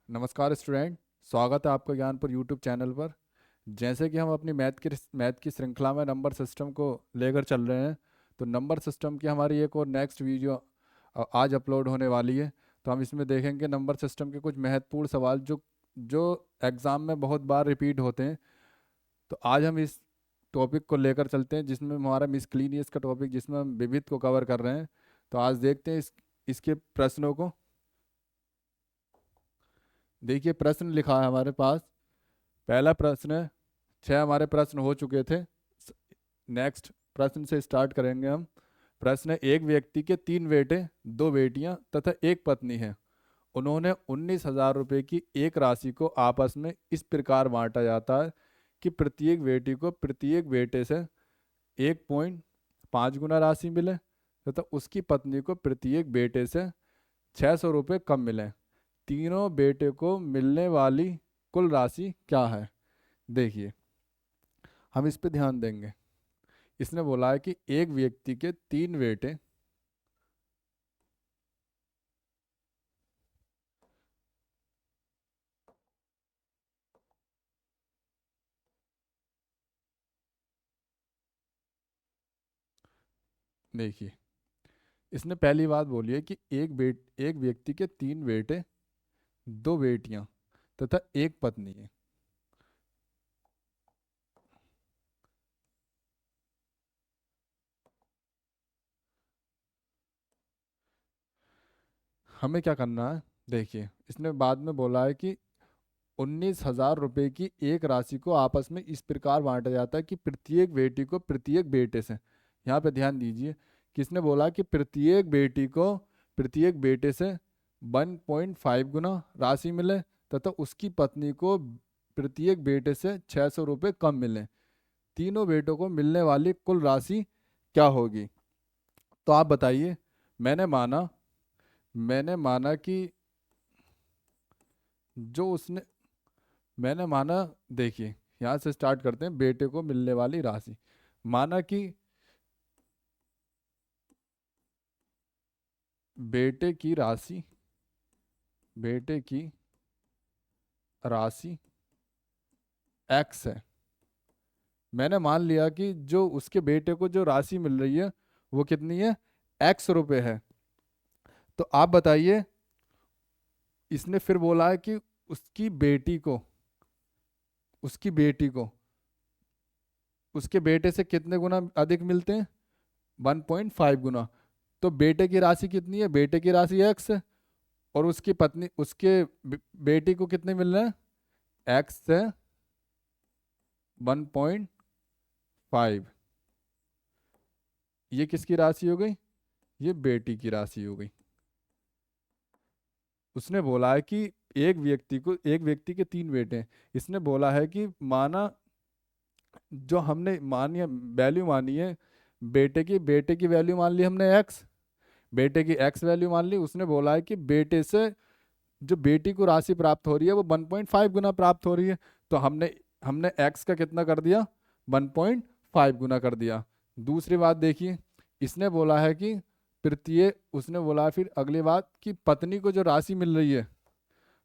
नमस्कार स्टूडेंट। स्वागत है आपका ज्ञानपुर यूट्यूब चैनल पर। जैसे कि हम अपनी मैथ की श्रृंखला में नंबर सिस्टम को लेकर चल रहे हैं, तो नंबर सिस्टम की हमारी एक और नेक्स्ट वीडियो आज अपलोड होने वाली है। तो हम इसमें देखेंगे नंबर सिस्टम के कुछ महत्वपूर्ण सवाल जो जो एग्ज़ाम में बहुत बार रिपीट होते हैं। तो आज हम इस टॉपिक को लेकर चलते हैं जिसमें हमारा मिसक्लीनियस का टॉपिक, जिसमें हम विविध को कवर कर रहे हैं। तो आज देखते हैं इसके प्रश्नों को। देखिए, प्रश्न लिखा है हमारे पास। पहला प्रश्न है, छह हमारे प्रश्न हो चुके थे। नेक्स्ट प्रश्न से स्टार्ट करेंगे हम। प्रश्न है, एक व्यक्ति के तीन बेटे, दो बेटियां तथा एक पत्नी है। उन्होंने 19,000 रुपये की एक राशि को आपस में इस प्रकार बांटा जाता है कि प्रत्येक बेटी को प्रत्येक बेटे से 1.5 गुना राशि मिले तथा उसकी पत्नी को प्रत्येक बेटे से 600 रुपये कम मिले। तीनों बेटे को मिलने वाली कुल राशि क्या है? देखिए, हम इस पे ध्यान देंगे। इसने बोला है कि एक व्यक्ति के तीन बेटे, देखिए इसने पहली बात बोली है कि एक व्यक्ति के तीन बेटे, दो बेटियां तथा एक पत्नी है। हमें क्या करना है? देखिए, इसने बाद में बोला है कि 19,000 रुपये की एक राशि को आपस में इस प्रकार बांटा जाता है कि प्रत्येक बेटी को प्रत्येक बेटे से, यहाँ पे ध्यान दीजिए, किसने बोला कि प्रत्येक बेटी को प्रत्येक बेटे से 1.5 गुना राशि मिले तथा उसकी पत्नी को प्रत्येक बेटे से 600 रुपये कम मिले। तीनों बेटों को मिलने वाली कुल राशि क्या होगी? तो आप बताइए। मैंने माना मैंने माना कि जो उसने मैंने माना, देखिए यहाँ से स्टार्ट करते हैं। बेटे को मिलने वाली राशि, माना कि बेटे की राशि बेटे की राशि एक्स है। मैंने मान लिया कि जो उसके बेटे को जो राशि मिल रही है वो कितनी है? X रुपए है। तो आप बताइए, इसने फिर बोला है कि उसकी बेटी को उसकी बेटी को उसके बेटे से कितने गुना अधिक मिलते हैं? 1.5 गुना। तो बेटे की राशि कितनी है? बेटे की राशि एक्स है। और उसकी पत्नी उसके बेटी को कितने मिल रहे हैं? एक्स से 1.5। ये किसकी राशि हो गई? ये बेटी की राशि हो गई। उसने बोला है कि एक व्यक्ति के तीन बेटे हैं। इसने बोला है कि माना, जो हमने मानी वैल्यू मानी है, बेटे की वैल्यू मान ली हमने एक्स, बेटे की एक्स वैल्यू मान ली। उसने बोला है कि बेटे से जो बेटी को राशि प्राप्त हो रही है वो 1.5 गुना प्राप्त हो रही है। तो हमने हमने एक्स का कितना कर दिया? 1.5 गुना कर दिया। दूसरी बात देखिए, इसने बोला है कि प्रत्येक उसने बोला है फिर अगली बात कि पत्नी को जो राशि मिल रही है,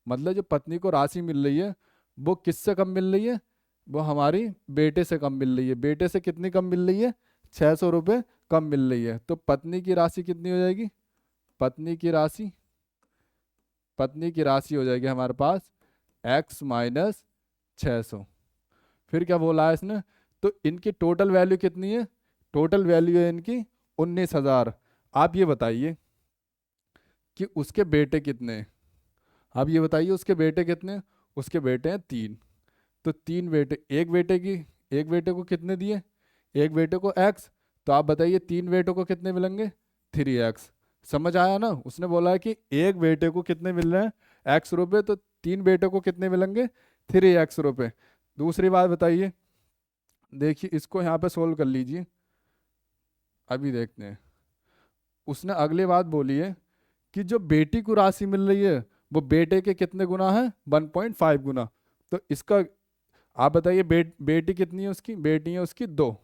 मतलब जो पत्नी को राशि मिल रही है वो किससे कम मिल रही है? वो हमारी बेटे से कम मिल रही है। बेटे से कितनी कम मिल रही है? 600 रुपये कम मिल रही है। तो पत्नी की राशि कितनी हो जाएगी? पत्नी की राशि पत्नी की राशि हो जाएगी हमारे पास X - 600। फिर क्या बोला है इसने? तो इनकी टोटल वैल्यू कितनी है? टोटल वैल्यू है इनकी 19,000। आप ये बताइए कि उसके बेटे कितने हैं? आप ये बताइए उसके बेटे कितने हैं? उसके बेटे हैं तीन। तो तीन बेटे, एक बेटे को कितने दिए? एक बेटे को एक्स। तो आप बताइए तीन बेटों को कितने मिलेंगे? 3x। समझ आया ना? उसने बोला है कि एक बेटे को कितने मिल रहे हैं? X रुपए। तो तीन बेटों को कितने मिलेंगे? 3x रुपए। दूसरी बात बताइए। देखिए, इसको यहाँ पे सोल्व कर लीजिए, अभी देखते हैं। उसने अगली बात बोली है कि जो बेटी को राशि मिल रही है वो बेटे के कितने गुना है? 1.5 गुना। तो इसका आप बताइए, बेटी कितनी है उसकी? बेटी है उसकी दो।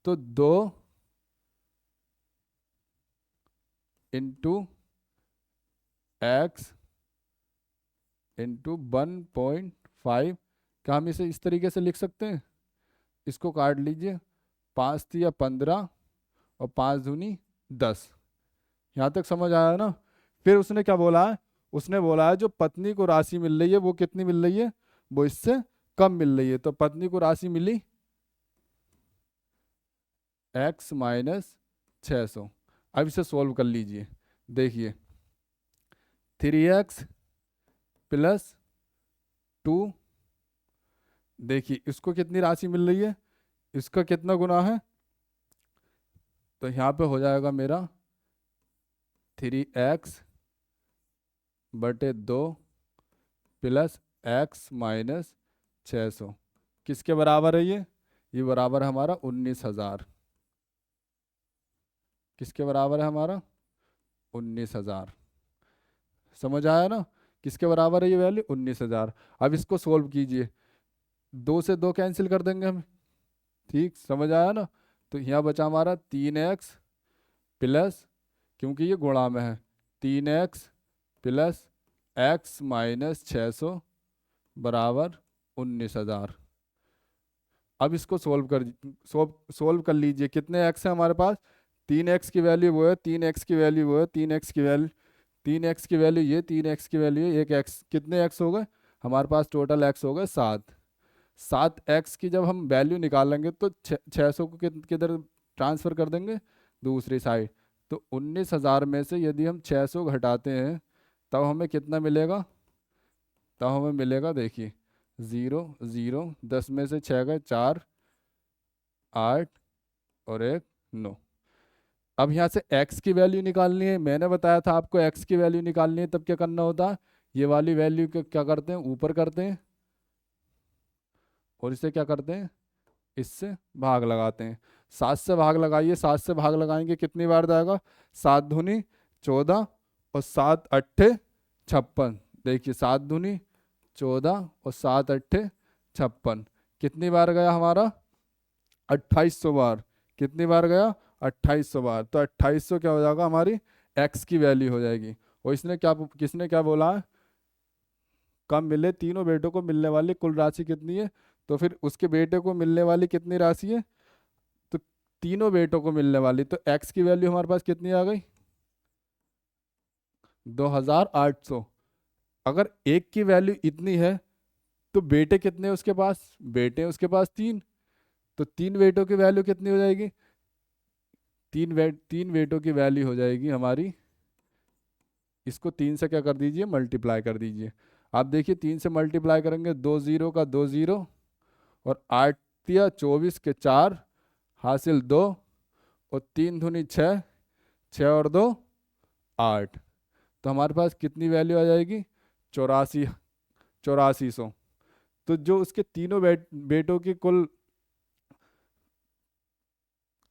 तो 2 × X इंटू 1.5। क्या हम इसे इस तरीके से लिख सकते हैं? इसको काट लीजिए, 5 तिया 15 और 5 दूनी 10। यहाँ तक समझ आया ना? फिर उसने क्या बोला है? उसने बोला है जो पत्नी को राशि मिल रही है वो कितनी मिल रही है? वो इससे कम मिल रही है। तो पत्नी को राशि मिली x माइनस 600। अब इसे सॉल्व कर लीजिए। देखिए 3x प्लस 2, देखिए इसको कितनी राशि मिल रही है, इसका कितना गुना है? तो यहाँ पे हो जाएगा मेरा 3x बटे 2 प्लस x माइनस 600। किसके बराबर है ये बराबर है हमारा 19,000। किसके बराबर है हमारा? 19,000। समझ आया ना? किसके बराबर है ये वैल्यू? 19,000। अब इसको सोल्व कीजिए, 2 से 2 कैंसिल कर देंगे हम। ठीक, समझ आया ना? तो यहाँ बचा हमारा 3x प्लस, क्योंकि ये गुणा में है, 3x प्लस x माइनस 600 बराबर 19,000। अब इसको सोल्व कर लीजिए। कितने x है हमारे पास? 3x की वैल्यू वो है, 3x की वैल्यू वो है, 3x की वैल्यू, 3x की वैल्यू ये, 3x की वैल्यू ये, एक x, कितने x हो गए हमारे पास? टोटल x हो गए 7। 7x की जब हम वैल्यू निकालेंगे तो 600 को किधर ट्रांसफ़र कर देंगे? दूसरी साइड। तो 19,000 में से यदि हम 600 घटाते हैं तब हमें कितना मिलेगा? तब हमें मिलेगा, देखिए 0 0, 10 में से 6 गए 4, 8 और 1 9। अब यहाँ से x की वैल्यू निकालनी है। मैंने बताया था आपको x की वैल्यू निकालनी है, तब क्या करना होता है? ये वाली वैल्यू क्या करते हैं? ऊपर करते हैं और इसे क्या करते हैं? इससे भाग लगाते हैं। 7 से भाग लगाइए, 7 से भाग लगाएंगे कितनी बार जाएगा? 7 दूनी 14 और 7 अट्ठे 56। देखिए 7 दूनी 14 और 7 अट्ठे 56, कितनी बार गया हमारा? 2800 बार। कितनी बार गया? 2800 बार। तो 2800 क्या हो जाएगा? हमारी x की वैल्यू हो जाएगी। और किसने क्या बोला है? कम मिले तीनों बेटों को मिलने वाली कुल राशि कितनी है? तो फिर उसके बेटे को मिलने वाली कितनी राशि है? तो तीनों बेटों को मिलने वाली, तो x की वैल्यू हमारे पास कितनी आ गई? 2,800। अगर एक की वैल्यू इतनी है तो बेटे कितने हैं उसके पास? बेटे हैं उसके पास 3। तो 3 बेटों की वैल्यू कितनी हो जाएगी? 3 बेटों की वैल्यू हो जाएगी हमारी, इसको 3 से क्या कर दीजिए? मल्टीप्लाई कर दीजिए। आप देखिए 3 से मल्टीप्लाई करेंगे, 2 0 का 2 0 और 8 या 24 के 4 हासिल 2 और 3 दूनी 6, 6 और 2 8। तो हमारे पास कितनी वैल्यू आ जाएगी? 8400। तो जो उसके तीनों बेटों की कुल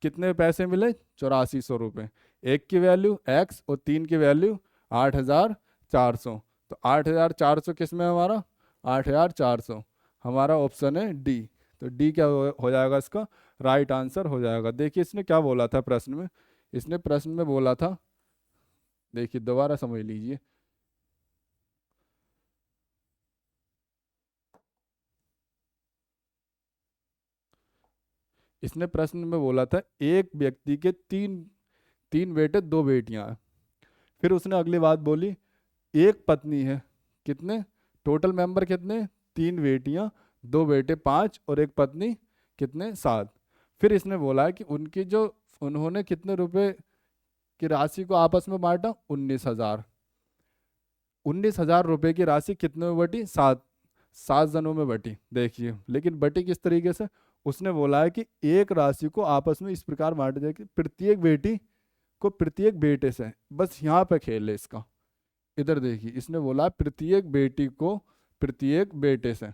कितने पैसे मिले? 8400 रुपये। एक की वैल्यू x और 3 की वैल्यू 8,400। तो 8,400 किस में है हमारा? 8,400 हमारा ऑप्शन है डी। तो डी क्या हो जाएगा इसका? राइट आंसर हो जाएगा। देखिए इसने क्या बोला था प्रश्न में? इसने प्रश्न में बोला था, देखिए दोबारा समझ लीजिए। इसने प्रश्न में बोला था एक व्यक्ति के तीन बेटे 2 बेटियां हैं। फिर उसने अगली बात बोली, एक पत्नी है, कितने टोटल मेंबर कितने? 3 बेटियां, 2 बेटे 5 और एक पत्नी, कितने? 7। फिर इसने बोला है कि उन्होंने कितने रुपए की राशि को आपस में बांटा? 19,000। 19,000 रुपए की राशि कितने में बटी? 7 जनों में बटी। देखिए लेकिन बटी किस तरीके से? उसने बोला है कि एक राशि को आपस में इस प्रकार बांट जाए कि प्रत्येक बेटी को प्रत्येक बेटे से, बस यहाँ पे खेल है इसका। इधर देखिए इसने बोला प्रत्येक बेटी को प्रत्येक बेटे से।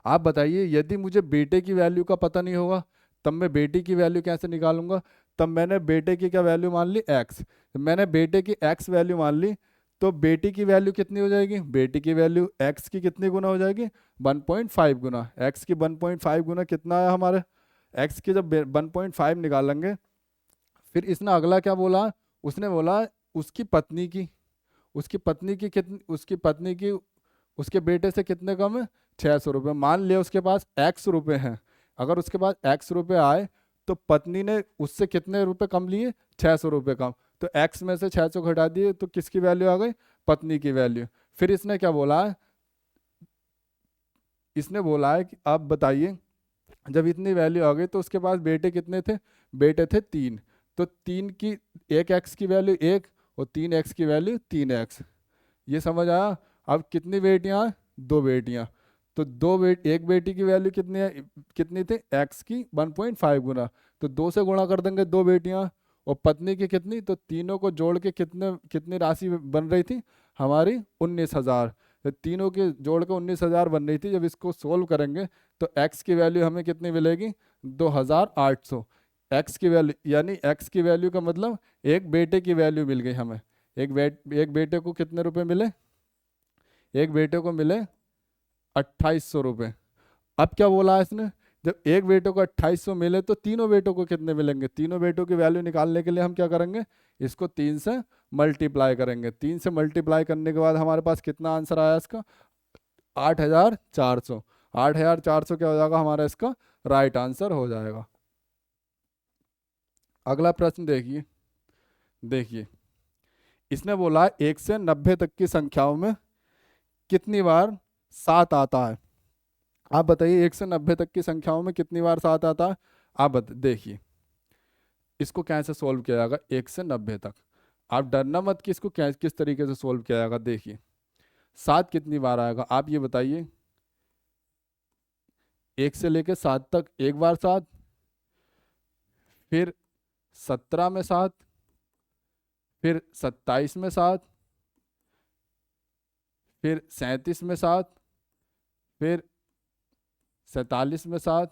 आप बताइए यदि मुझे बेटे की वैल्यू का पता नहीं होगा तब मैं बेटी की वैल्यू कैसे निकालूंगा? तब मैंने बेटे की क्या वैल्यू मान ली? x। मैंने बेटे की x वैल्यू मान ली, तो बेटी की वैल्यू कितनी हो जाएगी? बेटी की वैल्यू x की कितनी गुना हो जाएगी? 1.5 गुना। x की 1.5 गुना कितना है हमारे? x की जब 1.5 निकालेंगे, फिर इसने अगला क्या बोला? उसने बोला उसकी पत्नी की कितनी, उसकी पत्नी की उसके बेटे से कितने कम है? 600 रुपये। मान लिया उसके पास एक्स रुपए हैं, अगर उसके पास एक्स रुपए आए तो पत्नी ने उससे कितने रुपए कम लिए? 600 रुपये कम। तो एक्स में से 600 घटा दिए तो किसकी वैल्यू आ गई? पत्नी की वैल्यू। फिर इसने क्या बोला है? इसने बोला है कि आप बताइए, जब इतनी वैल्यू आ गई तो उसके पास बेटे कितने थे? बेटे थे 3। तो 3 की, एक एक्स की वैल्यू 1 और 3 एक्स की वैल्यू 3 एक्स। ये समझ आया? अब कितनी बेटियां हैं? 2 बेटियां। तो एक बेटी की वैल्यू कितनी है? कितनी थी? एक्स की 1.5 गुना। तो 2 से गुणा कर देंगे 2 बेटियां। और पत्नी की कितनी? तो तीनों को जोड़ के कितने कितनी राशि बन रही थी हमारी? 19,000। तो तीनों के जोड़ के 19,000 बन रही थी। जब इसको सोल्व करेंगे तो एक्स की वैल्यू हमें कितनी मिलेगी? 2,800। एक्स की वैल्यू यानी एक्स की वैल्यू का मतलब एक बेटे की वैल्यू मिल गई हमें। एक बेटे को कितने रुपए मिले? एक बेटे को मिले 2,800 रुपये। अब क्या बोला है इसने? जब एक बेटे को 2,800 मिले तो तीनों बेटों को कितने मिलेंगे? तीनों बेटों की वैल्यू निकालने के लिए हम क्या करेंगे? इसको 3 से मल्टीप्लाई करेंगे। 3 से मल्टीप्लाई करने के बाद हमारे पास कितना आंसर आया इसका? 8,400। 8,400 क्या हो जाएगा हमारा? इसका राइट आंसर हो जाएगा। अगला प्रश्न देखिए। देखिए, इसने बोला 1 से 90 तक की संख्याओं में कितनी बार 7 आता है? आप बताइए, 1 से 90 तक की संख्याओं में कितनी बार 7 आता है? आप देखिए इसको कैसे सोल्व किया जाएगा 1 से 90 तक। आप डरना मत कि इसको किस तरीके से सोल्व किया जाएगा। देखिए 7 कितनी बार आएगा आप ये बताइए। 1 से लेकर 7 तक एक बार 7, फिर 17 में 7, फिर 27 में 7, फिर 37 में 7, फिर 47 में 7,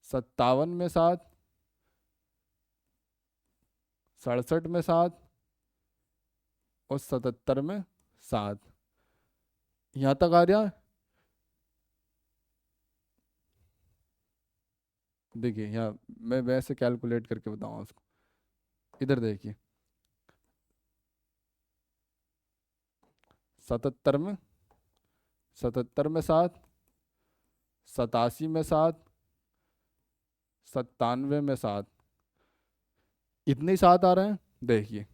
57 में 7, 67 में 7 और 77 में 7। यहाँ तक आ रहा है? देखिए यहाँ मैं वैसे कैलकुलेट करके बताऊँ उसको। इधर देखिए 77 में, 77 में 7, 87 में 7, 97 में 7। इतने ही 7 आ रहे हैं। देखिए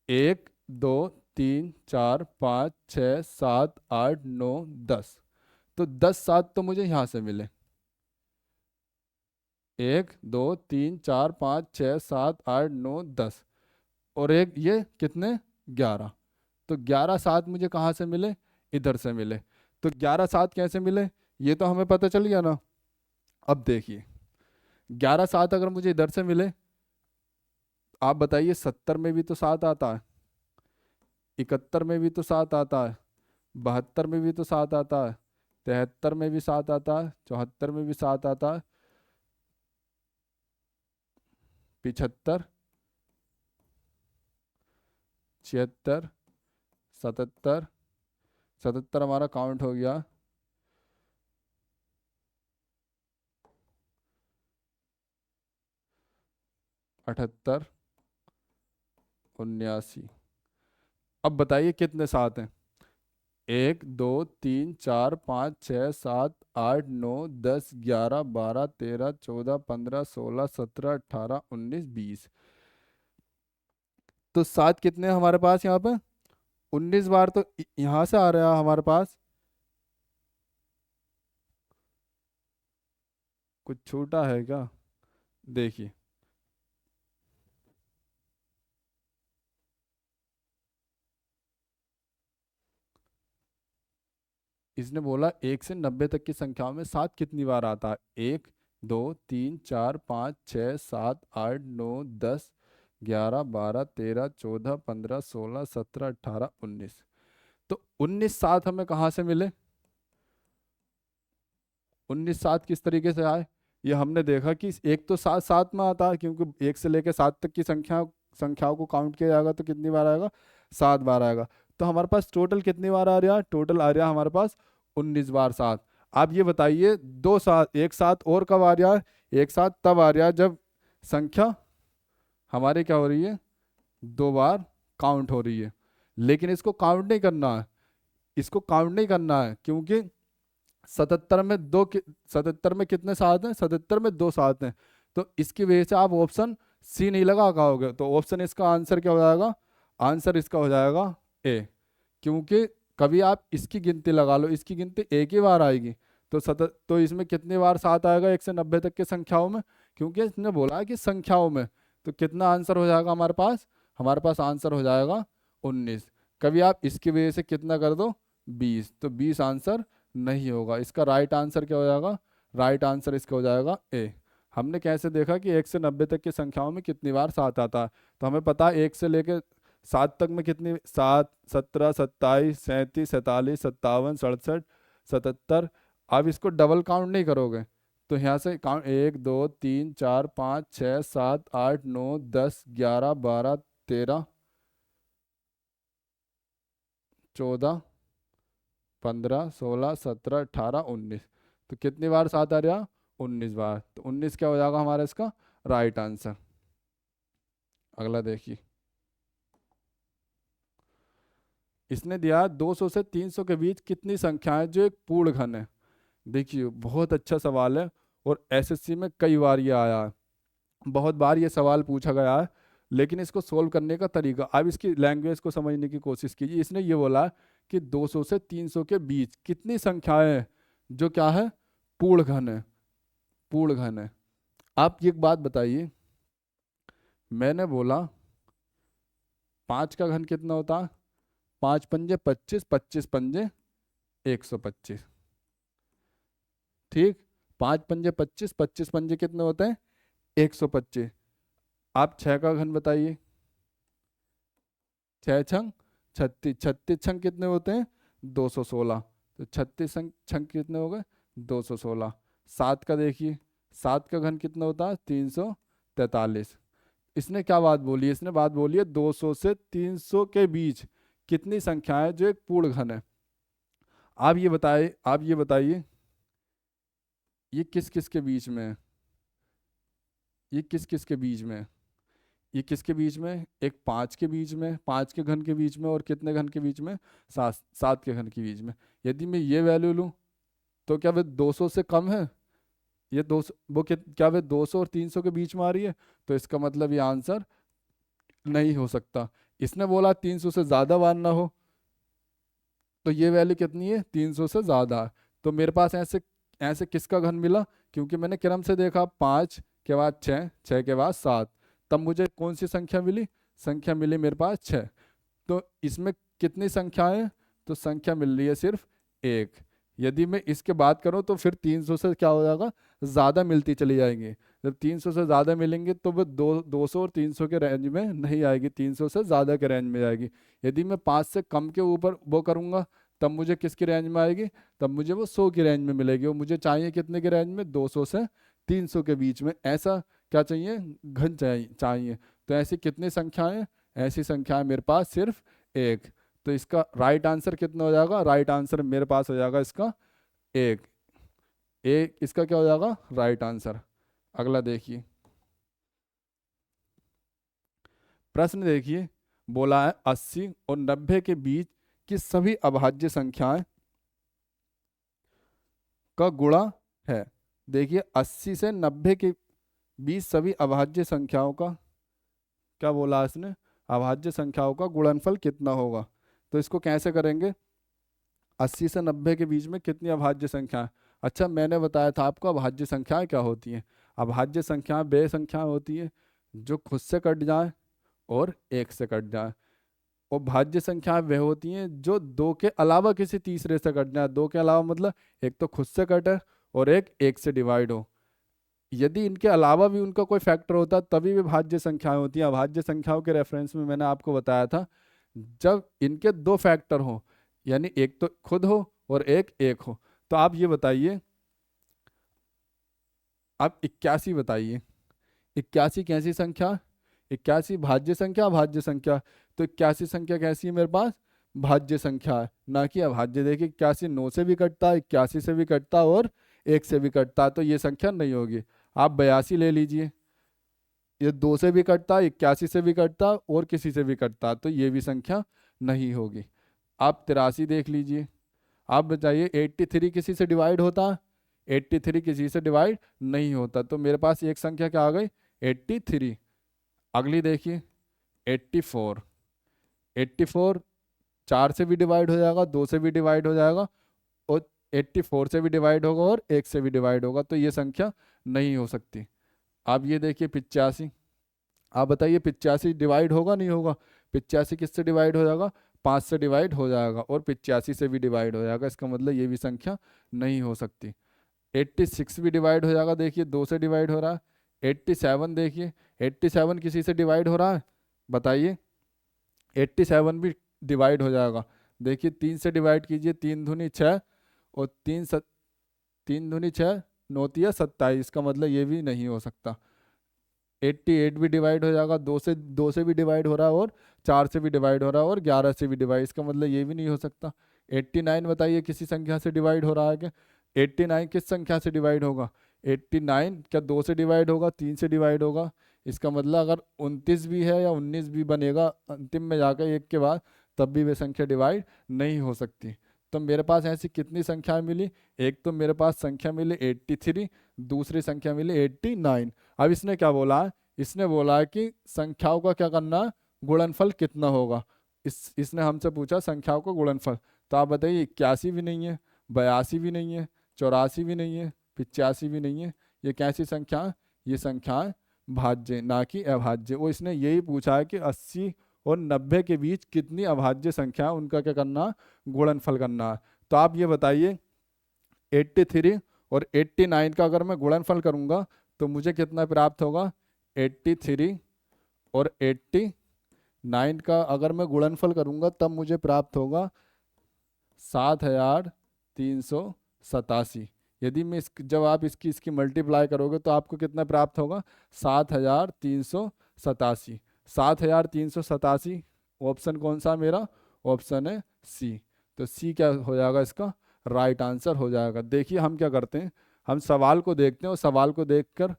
1 2 3 4 5 6 7 8 9 10। तो 10 7 तो मुझे यहाँ से मिले। 1 2 3 4 5 6 7 8 9 10 और एक ये कितने? 11। तो 11 7 मुझे कहाँ से मिले? इधर से मिले। तो 11 7 कैसे मिले? ये तो हमें पता चल गया ना। अब देखिए 11 7 अगर मुझे इधर से मिले, आप बताइए 70 में भी तो 7 आता है, 71 में भी तो 7 आता है, 72 में भी तो 7 आता है, 73 में भी 7 आता है, 74 में भी 7 आता है, 75, 76, 77। 77 हमारा काउंट हो गया। 78, 79। अब बताइए कितने 7 हैं? 1 2 3 4 5 6 7 8 9 10 11 12 13 14 15 16 17 18 19 20। तो 7 कितने हैं हमारे पास यहाँ पे? 19 बार तो यहाँ से आ रहा है हमारे पास। कुछ छूटा है क्या? देखिए इसने बोला 1 से 90 तक की संख्याओं में 7 कितनी बार आता है? 1 2 3 4 5 6 7 8 9 10 11 12 13 14 15 16 17 18 19। तो 19 7 हमें कहाँ से मिले? 19 7 किस तरीके से आए? ये हमने देखा कि एक तो 7 7 में आता है, क्योंकि 1 से लेकर 7 तक की संख्याओं को काउंट किया जाएगा तो कितनी बार आएगा? 7 बार आएगा। तो हमारे पास टोटल कितनी बार आ रहा है? टोटल आ रहा है हमारे पास 19 बार 7। आप ये बताइए दो सात एक साथ और कब आ रहा है? एक साथ तब आ रहा है जब संख्या हमारे क्या हो रही है? 2 बार काउंट हो रही है। लेकिन इसको काउंट नहीं करना है, इसको काउंट नहीं करना है, क्योंकि 77 में 77 में कितने सात हैं, 77 में 2 सात हैं। तो इसकी वजह से आप ऑप्शन सी नहीं लगा पाओगे। तो ऑप्शन इसका आंसर क्या हो जाएगा, आंसर इसका हो जाएगा ए। क्योंकि कभी आप इसकी गिनती लगा लो, इसकी गिनती एक ही बार आएगी। तो इसमें कितनी बार सात आएगा 1 से 90 तक के संख्याओं में, क्योंकि इसने बोला है कि संख्याओं में। तो कितना आंसर हो जाएगा हमारे पास आंसर हो जाएगा 19। कभी आप इसकी वजह से कितना कर दो 20, तो 20 आंसर नहीं होगा। इसका राइट आंसर क्या हो जाएगा, राइट आंसर इसका हो जाएगा ए। हमने कैसे देखा कि 1 से 90 तक की संख्याओं में कितनी बार सात आता है, तो हमें पता है 1 से लेकर 7 तक में कितनी, 7, 17, 27, 37, 47, 57, 67, 77। आप इसको डबल काउंट नहीं करोगे, तो यहाँ से काउंट 1 2 3 4 5 6 7 8 9 10 11 12 13 14 15 16 17 18 19। तो कितनी बार सात आ रहा, 19 बार। तो 19 क्या हो जाएगा हमारा इसका राइट आंसर। अगला देखिए, इसने दिया 200 से 300 के बीच कितनी संख्याएं जो एक पूर्ण घन है। देखिए बहुत अच्छा सवाल है, और एसएससी में कई बार ये आया है, बहुत बार ये सवाल पूछा गया है। लेकिन इसको सोल्व करने का तरीका, अब इसकी लैंग्वेज को समझने की कोशिश कीजिए। इसने ये बोला कि 200 से 300 के बीच कितनी संख्याएं हैं जो क्या है, पूर्ण घन है, पूर्ण घन है। आप ये एक बात बताइए, मैंने बोला 5 का घन कितना होता है, 5 पंजे 25, 25 पंजे 125। ठीक, 5 पंजे 25, 25 पंजे कितने होते हैं 125। आप 6 का घन बताइए, 6 छंग 36, 36 छंग कितने होते हैं 216। तो 36 छंग कितने हो गए 216। 7 का देखिए, 7 का घन कितना होता है 343। इसने क्या बात बोली है, इसने बात बोली है 200 से 300 के बीच कितनी संख्या है जो एक पूर्ण घन है। आप ये बताइए ये किस किस के बीच में है, ये किस किस के बीच में है, ये किसके बीच में, एक 5 के बीच में, 5 के घन के बीच में, और कितने घन के बीच में 7 के घन के बीच में। यदि मैं ये वैल्यू लूँ तो क्या वे 200 से कम है, ये 200 वो क्या वे 200 और 300 के बीच में आ रही है। तो इसका मतलब ये आंसर नहीं हो सकता। इसने बोला 300 से ज़्यादा बार ना हो, तो ये वैल्यू कितनी है 300 से ज़्यादा है। तो मेरे पास ऐसे ऐसे किसका घन मिला, क्योंकि मैंने क्रम से देखा 5 के बाद 6, 6 के बाद 7, तब मुझे कौन सी संख्या मिली, संख्या मिली मेरे पास 6। तो इसमें कितनी संख्याएं हैं, तो संख्या मिल रही है सिर्फ एक। यदि मैं इसके बात करूं तो फिर 300 से क्या हो जाएगा, ज़्यादा मिलती चली जाएंगी। जब 300 से ज़्यादा मिलेंगे तो वो 200 और 300 के रेंज में नहीं आएगी, 300 से ज़्यादा के रेंज में आएगी। यदि मैं 5 से कम के ऊपर वो करूँगा तब मुझे किसकी रेंज में आएगी, तब मुझे वो 100 की रेंज में मिलेगी। और मुझे चाहिए कितने के रेंज में, 200 से 300 के बीच में। ऐसा क्या चाहिए, घन चाहिए। तो ऐसी कितनी संख्याएं, ऐसी संख्याएं मेरे पास सिर्फ एक। तो इसका राइट आंसर कितना हो जाएगा, राइट आंसर मेरे पास हो जाएगा इसका एक। एक इसका क्या हो जाएगा राइट आंसर। अगला देखिए, प्रश्न देखिए, बोला है 80 और 90 के बीच की सभी अभाज्य संख्याएं का गुणा है। देखिए 80 से 90 के बीच सभी अभाज्य संख्याओं का क्या बोला इसने, अभाज्य संख्याओं का गुणनफल कितना होगा। तो इसको कैसे करेंगे, 80 से 90 के बीच में कितनी अभाज्य संख्या। अच्छा मैंने बताया था आपको अभाज्य संख्याएं क्या होती हैं। अभाज्य संख्याएं वे संख्याएं होती हैं जो खुद से कट जाए और एक से कट जाए। और भाज्य संख्याएं वे होती हैं जो दो के अलावा किसी तीसरे से कट जाए। दो के अलावा मतलब एक तो खुद से कटे और एक से डिवाइड हो। यदि इनके अलावा भी उनका कोई फैक्टर होता तभी भी भाज्य संख्याएं होती हैं। अभाज्य संख्याओं के रेफरेंस में मैंने आपको बताया था, जब इनके दो फैक्टर हो, यानी एक तो खुद हो और एक हो। तो आप ये बताइए, आप 81 बताइए, 81 कैसी संख्या, 81 भाज्य संख्या अभाज्य संख्या। तो 81 संख्या कैसी है मेरे पास, भाज्य संख्या है, ना कि अभाज्य। देखिए 81 9 से भी कटता है, 81 से भी कटता है और 1 से भी कटता है, तो ये संख्या नहीं होगी। आप 82 ले लीजिए, ये 2 से भी कटता है, 81 से भी कटता है और किसी से भी कटता है, तो ये भी संख्या नहीं होगी। आप 83 देख लीजिए। आप बताइए 83 किसी से डिवाइड होता है? 83 किसी से डिवाइड नहीं होता, तो मेरे पास एक संख्या क्या आ गई? 83। अगली देखिए 84। 84 4 से भी डिवाइड हो जाएगा, 2 से भी डिवाइड हो जाएगा, और 84 से भी डिवाइड होगा और 1 से भी डिवाइड होगा, तो ये संख्या नहीं हो सकती। आप ये देखिए 85। आप बताइए 85 डिवाइड होगा नहीं होगा? 85 किससे डिवाइड हो जाएगा? 5 से डिवाइड हो जाएगा, और 85 से भी डिवाइड हो जाएगा, इसका मतलब ये भी संख्या नहीं हो सकती। 86 भी डिवाइड हो जाएगा, देखिए 2 से डिवाइड हो रहा है। 87 देखिए, 87 किसी से डिवाइड हो रहा है? बताइए। 87 भी डिवाइड हो जाएगा, देखिए 3 से डिवाइड कीजिए, 3 दूनी 6, और 3 दूनी 6, 9 तिया 27, इसका मतलब ये भी नहीं हो सकता। 88 भी डिवाइड हो जाएगा, 2 से भी डिवाइड हो रहा है, और 4 से भी डिवाइड हो रहा है, और 11 से भी डिवाइड, इसका मतलब ये भी नहीं हो सकता। 89 बताइए किसी संख्या से डिवाइड हो रहा है क्या? 89 किस संख्या से डिवाइड होगा? 89 क्या 2 से डिवाइड होगा, 3 से डिवाइड होगा? इसका मतलब अगर 29 भी है या 19 भी बनेगा अंतिम में जाकर एक के बाद, तब भी वे संख्या डिवाइड नहीं हो सकती। तो मेरे पास ऐसी कितनी संख्याएं मिली? एक तो मेरे पास संख्या मिली 83, दूसरी संख्या मिली 89। अब इसने क्या बोला है? इसने बोला है कि संख्याओं का क्या करना है? गुणनफल कितना होगा। इसने हमसे पूछा संख्याओं का गुणनफल। तो आप बताइए 81 भी नहीं है, 82 भी नहीं है, 84 भी नहीं है, 85 भी नहीं है। ये कैसी संख्या है? ये संख्याएं भाज्य ना कि अभाज्य। वो इसने यही पूछा है कि 80 और 90 के बीच कितनी अभाज्य संख्या है, उनका क्या करना है? गुणनफल करना है। तो आप ये बताइए 83 और 89 का अगर मैं गुणनफल करूंगा तो मुझे कितना प्राप्त होगा? 83 और 89 का अगर मैं गुणनफल करूंगा तब मुझे प्राप्त होगा 7387। यदि मैं जब आप इसकी मल्टीप्लाई करोगे तो आपको कितना प्राप्त होगा? 7387। 7387 ऑप्शन कौन सा मेरा? ऑप्शन है सी। तो सी क्या हो जाएगा? इसका राइट आंसर हो जाएगा। देखिए हम क्या करते हैं, हम सवाल को देखते हैं और सवाल को देखकर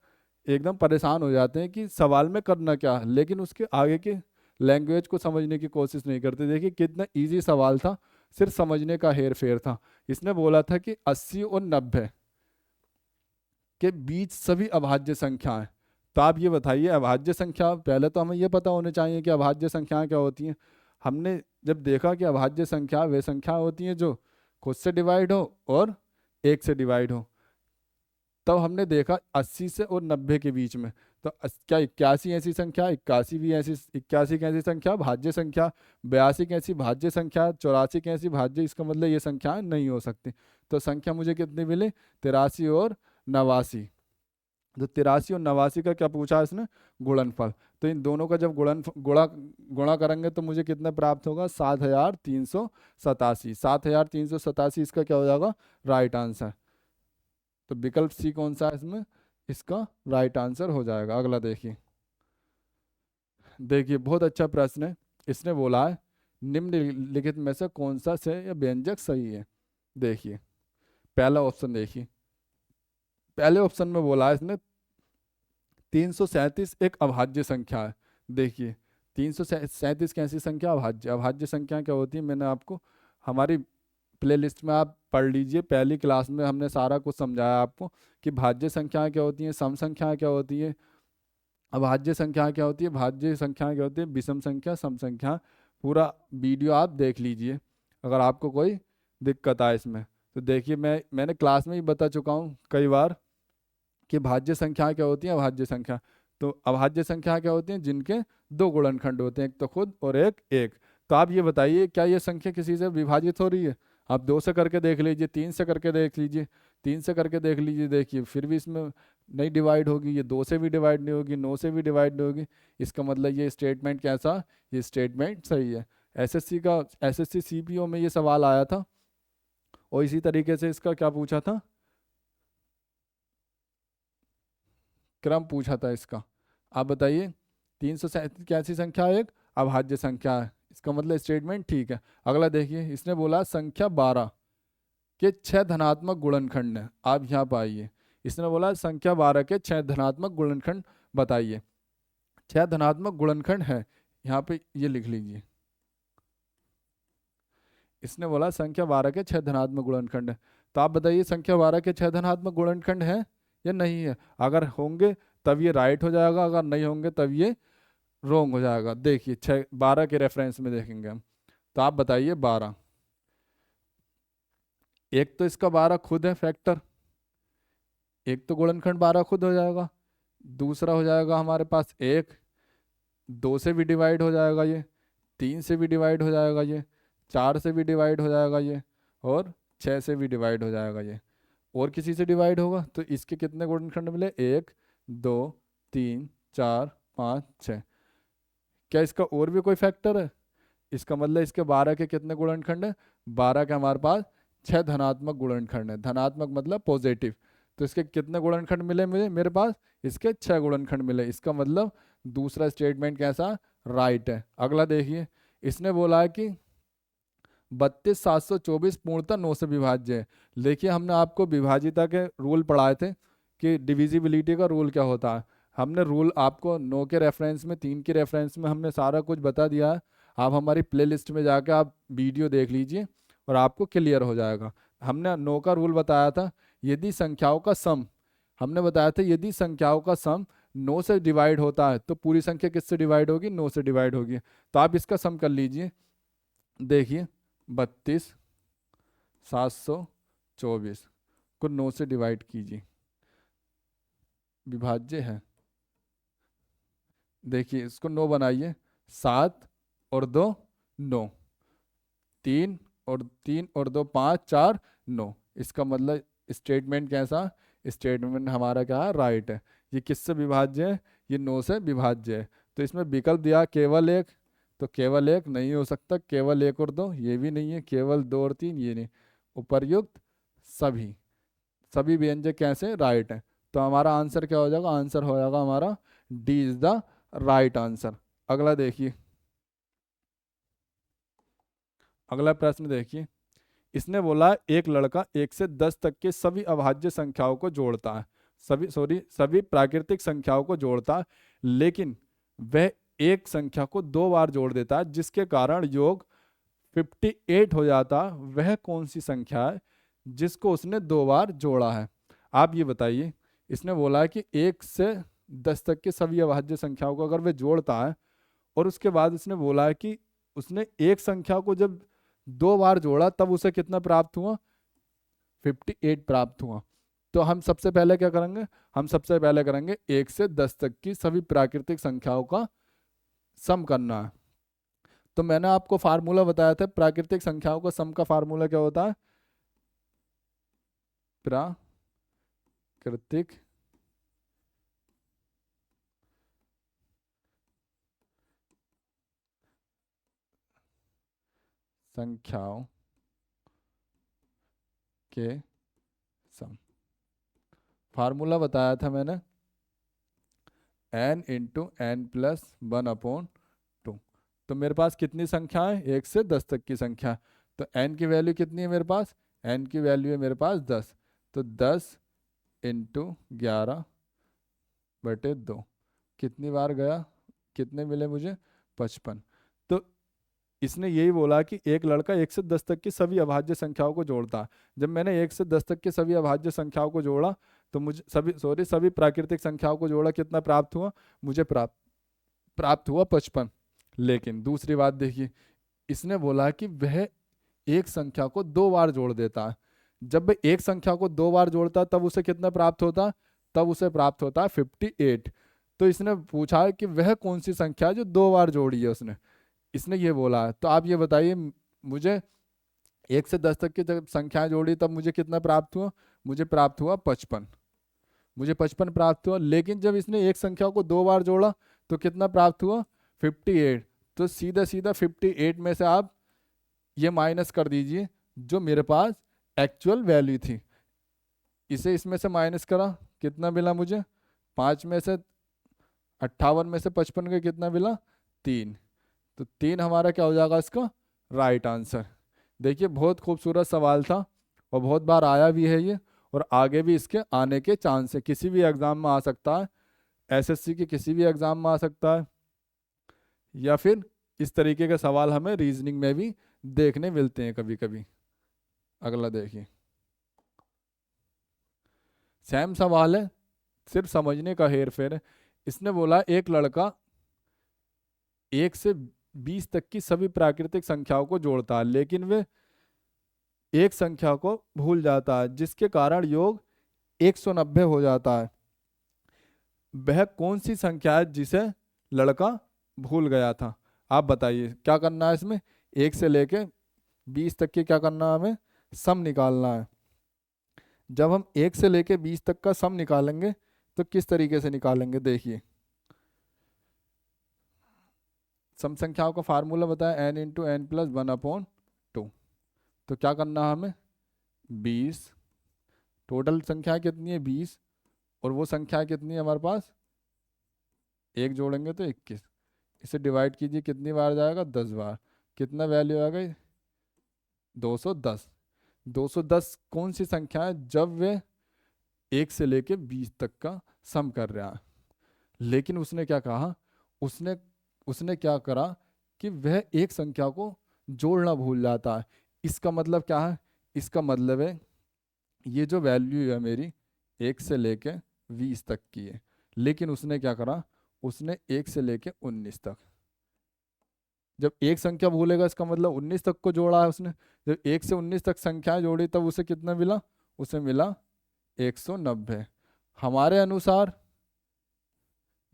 एकदम परेशान हो जाते हैं कि सवाल में करना क्या है, लेकिन उसके आगे के लैंग्वेज को समझने की कोशिश नहीं करते। देखिए कितना इजी सवाल था, सिर्फ समझने का हेर फेर था। इसने बोला था कि 80 और 90 के बीच सभी अभाज्य संख्याएं। तो आप ये बताइए अभाज्य संख्या, पहले तो हमें ये पता होना चाहिए कि अभाज्य संख्याएं क्या होती हैं। हमने जब देखा कि अभाज्य संख्या वे संख्या होती हैं जो खुद से डिवाइड हो और 1 से डिवाइड हो, तब हमने देखा 80 से और 90 के बीच में। तो क्या 81 ऐसी संख्या? 81 भी ऐसी, 81 कैसी संख्या? भाज्य संख्या। 82 कैसी? भाज्य संख्या। 84 कैसी? भाज्य। इसका मतलब ये संख्या नहीं हो सकती। तो संख्या मुझे कितनी मिली? 83 और 89। तो 83 और 89 का क्या पूछा इसने? गुणनफल। तो इन दोनों का जब गुणा करेंगे तो मुझे कितना प्राप्त होगा? 7387। 7387 इसका क्या हो जाएगा? Right answer. तो विकल्प सी कौन सा है इसमें? इसका राइट आंसर हो जाएगा। अगला देखिए, देखिए बहुत अच्छा प्रश्न है। इसने बोला है निम्नलिखित में से कौन सा से या व्यंजक सही है। देखिए पहला ऑप्शन देखिए, पहले ऑप्शन में बोला है इसने 337 एक अभाज्य संख्या है। देखिए 337 कैसी संख्या? अभाज्य। अभाज्य संख्या क्या होती है? मैंने आपको हमारी प्लेलिस्ट में आप पढ़ लीजिए, पहली क्लास में हमने सारा कुछ समझाया आपको कि भाज्य संख्याएं क्या होती हैं, सम संख्याएं क्या होती है, अभाज्य संख्या क्या होती है, भाज्य संख्या क्या होती है, विषम संख्या, सम संख्या। पूरा वीडियो आप देख लीजिए अगर आपको कोई दिक्कत आए इसमें। तो देखिए मैंने क्लास में ही बता चुका हूँ कई बार कि भाज्य संख्या क्या होती है, अभाज्य संख्या। तो अभाज्य संख्या क्या होती है? जिनके दो गुणनखंड होते हैं, एक तो खुद और एक एक। तो आप ये बताइए क्या ये संख्या किसी से विभाजित हो रही है? आप 2 से करके देख लीजिए, 3 से करके देख लीजिए, 3 से करके देख लीजिए, देखिए फिर भी इसमें नहीं डिवाइड होगी। ये 2 से भी डिवाइड नहीं होगी, 9 से भी डिवाइड नहीं होगी। इसका मतलब ये स्टेटमेंट कैसा? ये स्टेटमेंट सही है। एसएससी सीपीओ में ये सवाल आया था, और इसी तरीके से इसका क्या पूछा था? क्रम पूछा था इसका। आप बताइए 337 कैसी संख्या है? एक अभाज्य संख्या है। इसका मतलब स्टेटमेंट ठीक है। अगला देखिए, इसने बोला संख्या 12 के 6 धनात्मक गुणनखंड हैं। आप यहाँ पर आइए, इसने बोला संख्या 12 के 6 धनात्मक गुणनखंड बताइए। 6 धनात्मक गुणनखंड है, यहाँ पे ये लिख लीजिए। इसने बोला संख्या 12 के 6 धनात्मक गुणनखंड है। तो आप बताइए संख्या 12 के 6 धनात्मक गुणनखंड है या नहीं है? अगर होंगे तब ये राइट हो जाएगा, अगर नहीं होंगे तब ये रॉन्ग हो जाएगा। देखिए 6 12 के रेफरेंस में देखेंगे हम। तो आप बताइए 12, एक तो इसका 12 खुद है फैक्टर, एक तो गुणनखंड 12 खुद हो जाएगा, दूसरा हो जाएगा हमारे पास एक, 2 से भी डिवाइड हो जाएगा ये, 3 से भी डिवाइड हो जाएगा ये, 4 से भी डिवाइड हो जाएगा ये, और 6 से भी डिवाइड हो जाएगा ये। और किसी से डिवाइड होगा तो इसके कितने गुणनखंड मिले? 1 2 3 4 5 6। क्या इसका और भी कोई फैक्टर है? इसका मतलब इसके 12 के कितने गुणनखंड है? 12 के हमारे पास 6 धनात्मक गुणनखंड है। धनात्मक मतलब पॉजिटिव। तो इसके कितने गुणनखंड मिले मुझे? मेरे पास इसके 6 गुणनखंड मिले। इसका मतलब दूसरा स्टेटमेंट कैसा? राइट है। अगला देखिए, इसने बोला है कि 32,724 पूर्णतः 9 से विभाज्य है। देखिए हमने आपको विभाजिता के रूल पढ़ाए थे कि डिविजिबिलिटी का रूल क्या होता है। हमने रूल आपको 9 के रेफरेंस में, 3 के रेफरेंस में हमने सारा कुछ बता दिया है। आप हमारी प्लेलिस्ट में जाकर आप वीडियो देख लीजिए और आपको क्लियर हो जाएगा। हमने 9 का रूल बताया था, यदि संख्याओं का सम, हमने बताया था यदि संख्याओं का सम 9 से डिवाइड होता है तो पूरी संख्या किससे डिवाइड होगी? 9 से डिवाइड होगी। तो आप इसका सम कर लीजिए। देखिए 32,724 को 9 से डिवाइड कीजिए, विभाज्य है। देखिए इसको 9 बनाइए, 7 और 2 9, 3 और 2 5 4 9। इसका मतलब स्टेटमेंट कैसा? स्टेटमेंट हमारा क्या है? राइट है। ये किससे विभाज्य है? ये 9 से विभाज्य है। तो इसमें विकल्प दिया केवल एक, तो केवल एक नहीं हो सकता, केवल 1 और 2 ये भी नहीं है, केवल 2 और 3 ये नहीं। उपर्युक्त सभी व्यंजक कैसे? राइट है। तो हमारा आंसर क्या हो जाएगा? आंसर हो जाएगा हमारा D is the right answer. अगला देखिए, अगला प्रश्न देखिए। इसने बोला एक लड़का 1 से 10 तक के सभी अभाज्य संख्याओं को जोड़ता है, सभी प्राकृतिक संख्याओं को जोड़ता है, लेकिन वह एक संख्या को 2 बार जोड़ देता है जिसके कारण योग 58 हो जाता। वह कौन सी संख्या है जिसको उसने 2 बार जोड़ा है? आप ये बताइए। इसने बोला है कि 1 से 10 तक के सभी अभाज्य संख्याओं को अगर वह जोड़ता है, और उसके बाद उसने बोला है कि उसने एक संख्या को जब 2 बार जोड़ा तब उसे कितना प्राप्त हुआ? 58 प्राप्त हुआ। तो हम सबसे पहले क्या करेंगे? हम सबसे पहले करेंगे 1 से 10 तक की सभी प्राकृतिक संख्याओं का सम करना है। तो मैंने आपको फार्मूला बताया था, प्राकृतिक संख्याओं का सम का फार्मूला क्या होता है? प्राकृतिक संख्याओं के सम, फार्मूला बताया था मैंने, n इंटू एन प्लस 1/2। तो मेरे पास कितनी संख्या है? 1 से 10 तक की संख्या। तो n की वैल्यू कितनी है मेरे पास? n की वैल्यू है मेरे पास 10। तो 10 इंटू 11/2 कितनी बार गया? कितने मिले मुझे? 55। तो इसने यही बोला कि एक लड़का 1 से 10 तक की सभी अभाज्य संख्याओं को जोड़ता है। जब मैंने 1 से 10 तक की सभी अभाज्य संख्याओं को जोड़ा तो मुझे सभी प्राकृतिक संख्याओं को जोड़ा, कितना प्राप्त हुआ? मुझे प्राप्त हुआ 55। लेकिन दूसरी बात देखिए, इसने बोला कि वह एक संख्या को 2 बार जोड़ देता है। जब वह एक संख्या को 2 बार जोड़ता है तब उसे कितना प्राप्त होता? तब उसे प्राप्त होता है 58। तो इसने पूछा है कि वह कौन सी संख्या है जो 2 बार जोड़ी है उसने, इसने ये बोला है। तो आप ये बताइए मुझे 1 से 10 तक की जब संख्याएं जोड़ी तब मुझे कितना प्राप्त हुआ? मुझे प्राप्त हुआ 55। मुझे 55 प्राप्त हुआ। लेकिन जब इसने एक संख्या को 2 बार जोड़ा तो कितना प्राप्त हुआ? 58। तो सीधा सीधा 58 में से आप ये माइनस कर दीजिए जो मेरे पास एक्चुअल वैल्यू थी। इसे इसमें से माइनस करा, कितना मिला मुझे? 5 में से 58 में से 55 का कितना मिला? 3। तो 3 हमारा क्या हो जाएगा इसका? Right answer. देखिए बहुत खूबसूरत सवाल था और बहुत बार आया भी है ये, और आगे भी इसके आने के चांस है। किसी भी एग्जाम में आ सकता है, एसएससी के किसी भी एग्जाम में आ सकता है, या फिर इस तरीके के सवाल हमें रीजनिंग में भी देखने मिलते हैं कभी कभी। अगला देखिए, सेम सवाल है, सिर्फ समझने का हेर फेर है। इसने बोला एक लड़का 1 से 20 तक की सभी प्राकृतिक संख्याओं को जोड़ता है, लेकिन वे एक संख्या को भूल जाता है, जिसके कारण योग 190 हो जाता है। वह कौन सी संख्या है जिसे लड़का भूल गया था? आप बताइए क्या करना है इसमें। 1 से लेके 20 तक की क्या करना है हमें, सम निकालना है। जब हम 1 से लेके 20 तक का सम निकालेंगे तो किस तरीके से निकालेंगे, देखिए। सम संख्याओं का फार्मूला बताया n×n+1/2। तो क्या करना है हमें, 20, टोटल संख्या कितनी है 20, और वो संख्या कितनी है हमारे पास, एक जोड़ेंगे तो 21। इसे डिवाइड कीजिए, कितनी बार जाएगा, 10 बार। कितना वैल्यू आ गई, 210। 210 कौन सी संख्या है जब वे 1 से लेके 20 तक का सम कर रहा है। लेकिन उसने क्या कहा, उसने उसने क्या करा कि वह एक संख्या को जोड़ना भूल जाता है। इसका मतलब क्या है, इसका मतलब है ये जो वैल्यू है मेरी 1 से लेके 20 तक की है, लेकिन उसने क्या करा, उसने 1 से लेके 19 तक। जब एक संख्या भूलेगा इसका मतलब 19 तक को जोड़ा है उसने। जब 1 से 19 तक संख्याएं जोड़ी तब उसे कितना मिला, उसे मिला 190। हमारे अनुसार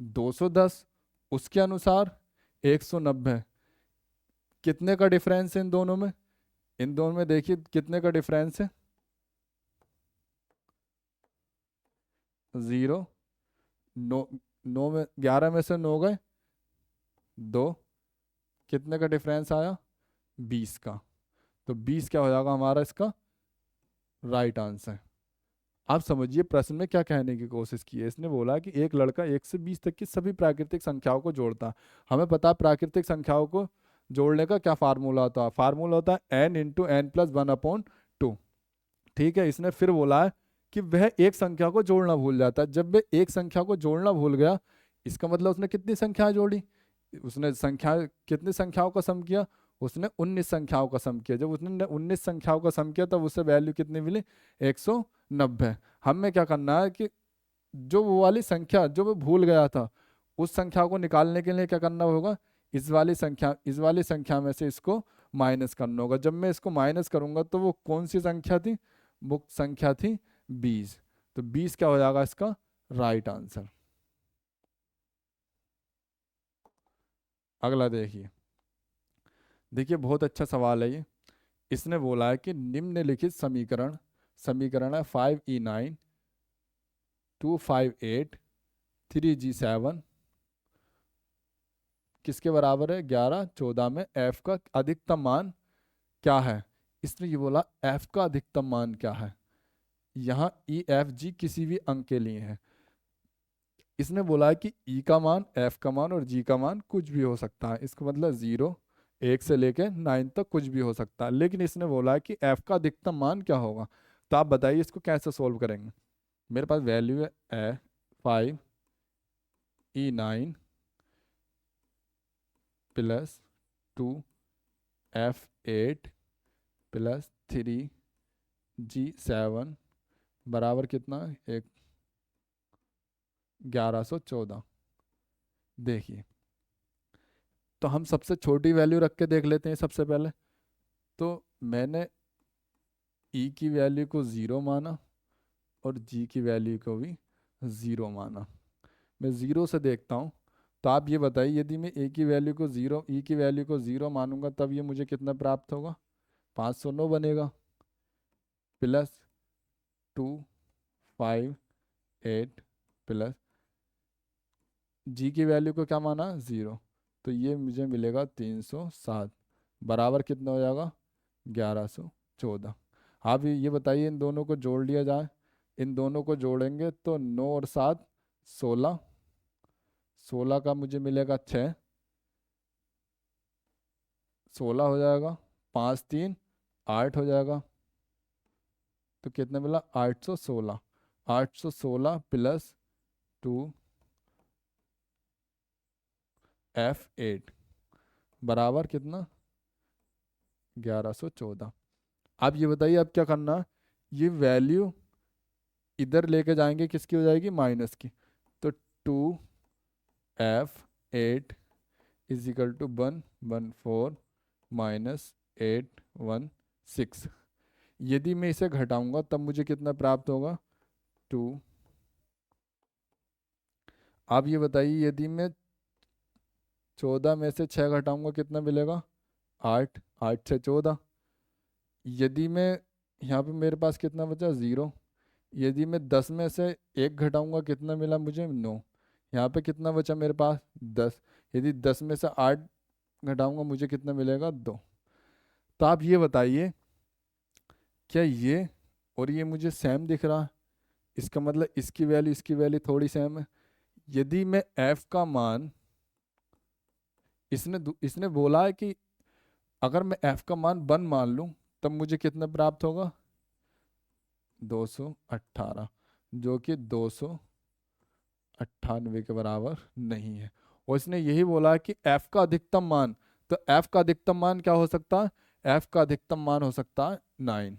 210, उसके अनुसार 190। कितने का डिफरेंस है इन दोनों में, इन दोनों में देखिए कितने का डिफरेंस है, 0। 9, 9 में 11 में से 9 गए 2, कितने का डिफरेंस आया, 20 का। तो 20 क्या हो जाएगा हमारा इसका राइट आंसर। आप समझिए प्रश्न में क्या कहने की कोशिश की है। इसने बोला कि एक लड़का 1 से 20 तक की सभी प्राकृतिक संख्याओं को जोड़ता। हमें पता है प्राकृतिक संख्याओं को जोड़ने का क्या फार्मूला होता है, फार्मूला होता है n×n+1/2। ठीक है, इसने फिर बोला है कि वह एक संख्या को जोड़ना भूल जाता है। जब वह एक संख्या को जोड़ना भूल गया, इसका मतलब उसने कितनी संख्याएं जोड़ी, उसने संख्या कितनी संख्याओं का सम किया, उसने 19 संख्याओं का सम किया। जब उसने 19 संख्याओं का सम किया तब उसे वैल्यू कितनी मिली, 190। हमें क्या करना है कि जो वो वाली संख्या जो वो भूल गया था, उस संख्या को निकालने के लिए क्या करना होगा, इस वाली संख्या में से इसको माइनस करना होगा। जब मैं इसको माइनस करूंगा तो वो कौन सी संख्या थी, वो संख्या थी 20। तो 20 क्या हो जाएगा इसका राइट आंसर। अगला देखिए, देखिए बहुत अच्छा सवाल है ये। इसने बोला है कि निम्नलिखित समीकरण, समीकरण है 5e9 258 3g7 किसके बराबर है, 11 14 में f का अधिकतम मान क्या है। इसने ये बोला f का अधिकतम मान क्या है। यहाँ ई एफ जी किसी भी अंक के लिए है। इसने बोला है कि ई का मान, एफ का मान और जी का मान कुछ भी हो सकता है। इसका मतलब 0 1 से लेके 9 तक कुछ भी हो सकता है। लेकिन इसने बोला है कि एफ का अधिकतम मान क्या होगा। तो आप बताइए इसको कैसे सोल्व करेंगे। मेरे पास वैल्यू है 5e9 plus 2f8 plus 3g7 बराबर कितना, 1114। देखिए, तो हम सबसे छोटी वैल्यू रख के देख लेते हैं सबसे पहले। तो मैंने ई की वैल्यू को 0 माना और जी की वैल्यू को भी 0 माना। मैं 0 से देखता हूँ। तो आप ये बताइए, यदि मैं ए की वैल्यू को 0, ई की वैल्यू को 0 मानूंगा तब ये मुझे कितना प्राप्त होगा, 509 बनेगा। प्लस 258 प्लस जी की वैल्यू को क्या माना, 0। तो ये मुझे मिलेगा 307 बराबर कितना हो जाएगा, 1114। आप ये बताइए इन दोनों को जोड़ लिया जाए। इन दोनों को जोड़ेंगे तो 9 और 7 16, 16 का मुझे मिलेगा 6, 16 हो जाएगा, 5 3 8 हो जाएगा। तो कितना मिला, 816। 816 प्लस 2f8 बराबर कितना 1114। आप ये बताइए अब क्या करना है? ये वैल्यू इधर लेके जाएंगे, किसकी हो जाएगी? माइनस की। तो 2F8 is equal to 114 minus 816। यदि मैं इसे घटाऊंगा तब मुझे कितना प्राप्त होगा? 2। आप ये बताइए यदि मैं 14 में से 6 घटाऊंगा कितना मिलेगा? 8। 8 से 14। यदि मैं यहाँ पे मेरे पास कितना बचा? 0। यदि मैं 10 में से 1 घटाऊंगा कितना मिला मुझे? 9। यहाँ पे कितना बचा मेरे पास? 10। यदि 10 में से 8 घटाऊंगा मुझे कितना मिलेगा? 2। तो आप ये बताइए, क्या ये और ये मुझे सेम दिख रहा है? इसका मतलब इसकी वैल्यू थोड़ी सेम है। यदि मैं f का मान, इसने बोला है कि अगर मैं f का मान 1 मान लूं तब मुझे कितना प्राप्त होगा? 218, जो कि 298 के बराबर नहीं है। और इसने यही बोला है कि f का अधिकतम मान, तो f का अधिकतम मान क्या हो सकता है? f का अधिकतम मान हो सकता है 9।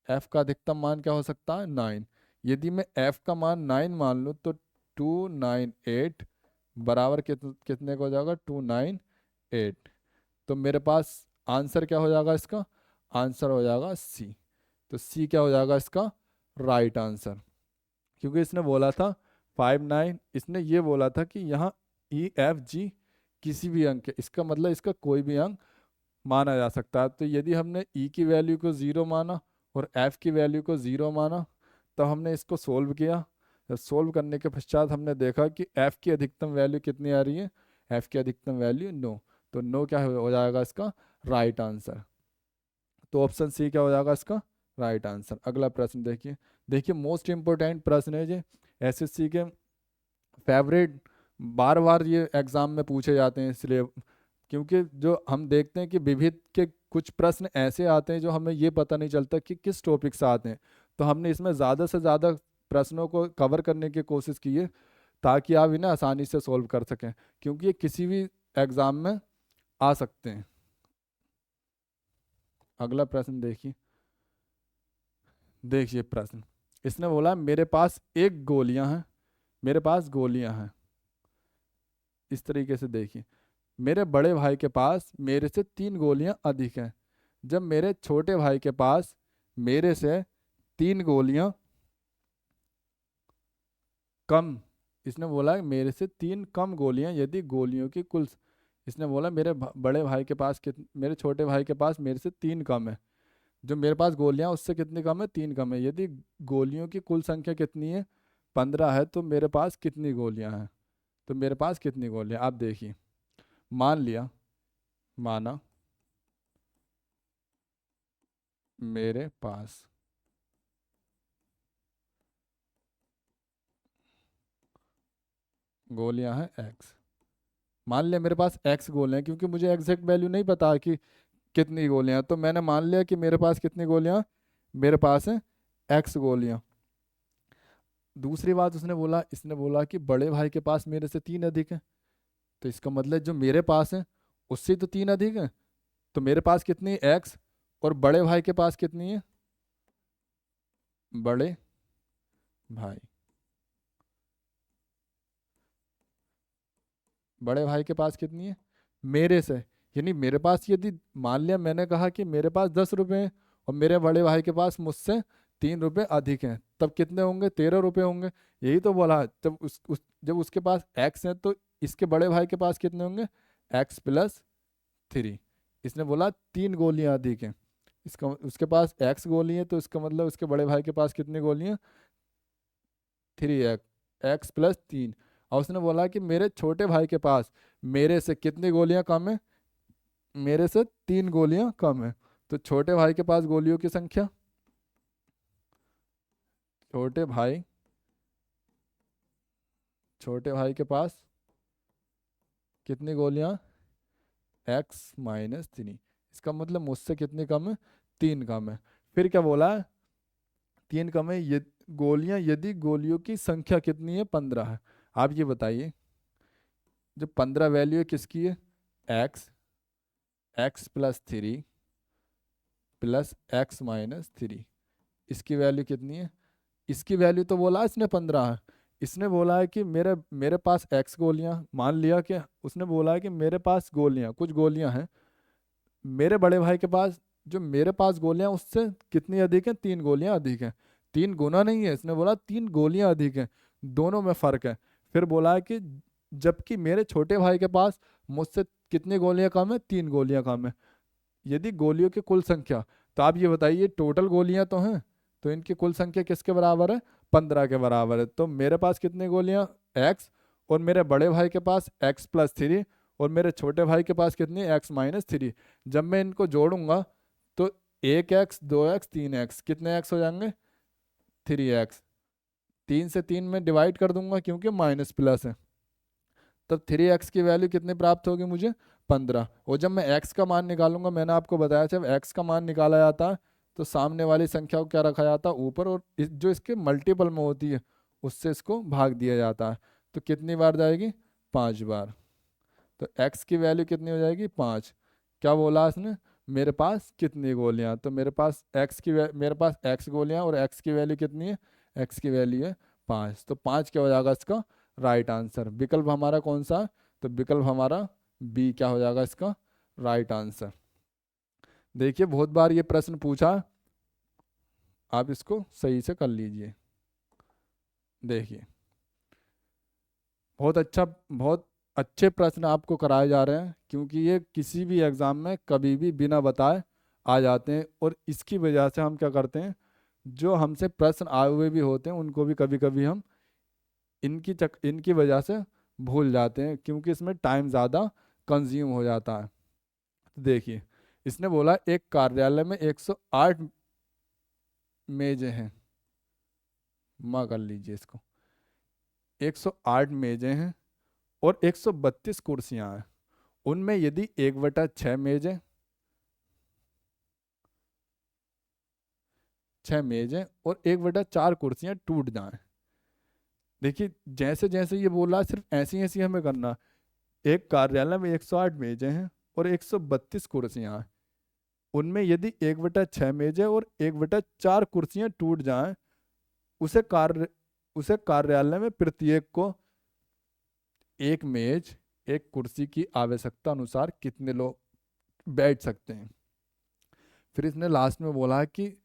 f का अधिकतम मान क्या हो सकता है? 9। यदि मैं f का मान 9 मान लूँ तो 298 बराबर कितने का हो जाएगा? 298। तो मेरे पास आंसर क्या हो जाएगा इसका? आंसर हो जाएगा सी। तो सी क्या हो जाएगा इसका? Right answer. क्योंकि इसने बोला था 59, इसने ये बोला था कि यहाँ E F G किसी भी अंक है, इसका मतलब इसका कोई भी अंक माना जा सकता है। तो यदि हमने E की वैल्यू को 0 माना और F की वैल्यू को 0 माना तो हमने इसको सोल्व किया। सोल्व करने के पश्चात हमने देखा कि F की अधिकतम वैल्यू कितनी आ रही है? F की अधिकतम वैल्यू 9। तो 9 क्या हो जाएगा इसका? Right answer. तो ऑप्शन सी क्या हो जाएगा इसका? Right answer. अगला प्रश्न देखिए। देखिए मोस्ट इंपोर्टेंट प्रश्न है ये, एसएससी के फेवरेट, बार बार ये एग्जाम में पूछे जाते हैं इसलिए, क्योंकि जो हम देखते हैं कि विविध के कुछ प्रश्न ऐसे आते हैं जो हमें ये पता नहीं चलता कि किस टॉपिक से आते हैं। तो हमने इसमें ज़्यादा से ज़्यादा प्रश्नों को कवर करने की कोशिश की है ताकि आप इन्हें आसानी से सॉल्व कर सकें, क्योंकि ये किसी भी एग्ज़ाम में आ सकते हैं। अगला प्रश्न देखिए। देखिए प्रश्न, इसने बोला मेरे पास एक गोलियां हैं, मेरे पास गोलियां हैं। इस तरीके से देखिए, मेरे बड़े भाई के पास मेरे से 3 गोलियां अधिक हैं, जब मेरे छोटे भाई के पास मेरे से 3 गोलियां कम, इसने बोला है मेरे से 3 कम गोलियां यदि गोलियों की कुल, इसने बोला मेरे बड़े भाई के पास मेरे छोटे भाई के पास मेरे से 3 कम है, जो मेरे पास गोलियां उससे कितनी कम है? 3 कम है। यदि गोलियों की कुल संख्या कितनी है? 15 है, तो मेरे पास कितनी गोलियां हैं? तो मेरे पास कितनी गोलियां, आप देखिए। मान लिया, माना मेरे पास गोलियां हैं x। मान लिया मेरे पास x गोलियां हैं, क्योंकि मुझे एग्जैक्ट वैल्यू नहीं पता कि कितनी गोलियां हैं, तो मैंने मान लिया कि मेरे पास कितनी गोलियां, मेरे पास है x गोलियां। दूसरी बात उसने बोला, इसने बोला कि बड़े भाई के पास मेरे से 3 अधिक है, तो इसका मतलब जो मेरे पास है उससे तो 3 अधिक है। तो मेरे पास कितनी x, और बड़े भाई के पास कितनी है? बड़े भाई, बड़े भाई के पास कितनी है? मेरे से, यानी मेरे पास यदि मान लिया मैंने कहा कि मेरे पास 10 रुपए हैं और मेरे बड़े भाई के पास मुझसे 3 रुपए अधिक हैं, तब कितने होंगे? 13 रुपए होंगे। यही तो बोला, जब जब उसके पास एक्स है तो इसके बड़े भाई के पास कितने होंगे? x+3। इसने बोला 3 गोलियां अधिक हैं, इसका उसके पास x गोली है, तो इसका मतलब उसके बड़े भाई के पास कितनी गोलियां? 3x, x+3। और उसने बोला कि मेरे छोटे भाई के पास मेरे से कितनी गोलियां कम है? मेरे से 3 गोलियां कम है। तो छोटे भाई के पास गोलियों की संख्या, छोटे भाई, छोटे भाई के पास कितनी गोलियां? x-3। इसका मतलब मुझसे कितनी कम है? 3 कम है। फिर क्या बोला है? 3 कम है, ये गोलियां यदि गोलियों की संख्या कितनी है? 15 है। आप ये बताइए, जो 15 वैल्यू है किसकी है? X x plus three plus x minus three, इसकी वैल्यू कितनी है? इसकी वैल्यू तो बोला इसने 15 है। इसने बोला है कि मेरे मेरे पास एक्स गोलियां, मान लिया कि उसने बोला है कि मेरे पास गोलियां, कुछ गोलियां हैं, मेरे बड़े भाई के पास, जो मेरे पास गोलियां उससे कितनी अधिक है? 3 गोलियां अधिक हैं। 3 गुना नहीं है, इसने बोला 3 गोलियां अधिक हैं, दोनों में फर्क है। फिर बोला है कि जबकि मेरे छोटे भाई के पास मुझसे कितनी गोलियां कम है? 3 गोलियां कम है। यदि गोलियों की कुल संख्या, तो आप ये बताइए टोटल गोलियां तो हैं, तो इनकी कुल संख्या किसके बराबर है? 15 के बराबर है। तो मेरे पास कितनी गोलियां? एक्स, और मेरे बड़े भाई के पास एक्स प्लस थ्री, और मेरे छोटे भाई के पास कितनी? X minus three. जब मैं इनको जोड़ूंगा तो 1x 2x 3x, कितने एक्स हो जाएंगे? 3x। 3 से 3 में डिवाइड कर दूंगा क्योंकि माइनस प्लस है, तब 3x की वैल्यू कितनी प्राप्त होगी मुझे? 15। और जब मैं x का मान निकालूंगा, मैंने आपको बताया जब x का मान निकाला जाता है तो सामने वाली संख्या को क्या रखा जाता है? ऊपर, और जो इसके मल्टीपल में होती है उससे इसको भाग दिया जाता है। तो कितनी बार जाएगी? 5 बार। तो x की वैल्यू कितनी हो जाएगी? 5। क्या बोला इसने? मेरे पास कितनी गोलियां? तो मेरे पास मेरे पास x गोलियां, और x की वैल्यू कितनी है? x की वैल्यू है 5। तो 5 क्या हो जाएगा इसका राइट आंसर? विकल्प हमारा कौन सा है? तो विकल्प हमारा बी क्या हो जाएगा इसका राइट आंसर। देखिए बहुत बार ये प्रश्न पूछा, आप इसको सही से कर लीजिए। देखिए बहुत अच्छे प्रश्न आपको कराए जा रहे हैं, क्योंकि ये किसी भी एग्जाम में कभी भी बिना बताए आ जाते हैं, और इसकी वजह से हम क्या करते हैं, जो हमसे प्रश्न आए हुए भी होते हैं उनको भी कभी कभी हम इनकी वजह से भूल जाते हैं, क्योंकि इसमें टाइम ज़्यादा कंज्यूम हो जाता है। तो देखिए इसने बोला एक कार्यालय में 108 मेजें हैं, माँ कर लीजिए इसको, 108 मेजें हैं और 132 कुर्सियां हैं। उनमें यदि 1/6 मेजें, 6 मेजें और 1/4 कुर्सियां टूट जाएं। देखिए जैसे जैसे ये बोल रहा है सिर्फ ऐसी ऐसी हमें करना। एक कार्यालय में 108 मेजें हैं और 132 कुर्सियां हैं, उनमें यदि 1/6 मेजें और 1/4 कुर्सियां टूट जाएं, उसे कार्य उसे कार्यालय में प्रत्येक को एक मेज एक कुर्सी की आवश्यकता अनुसार कितने लोग बैठ सकते हैं। फिर इसने लास्ट में बोला कि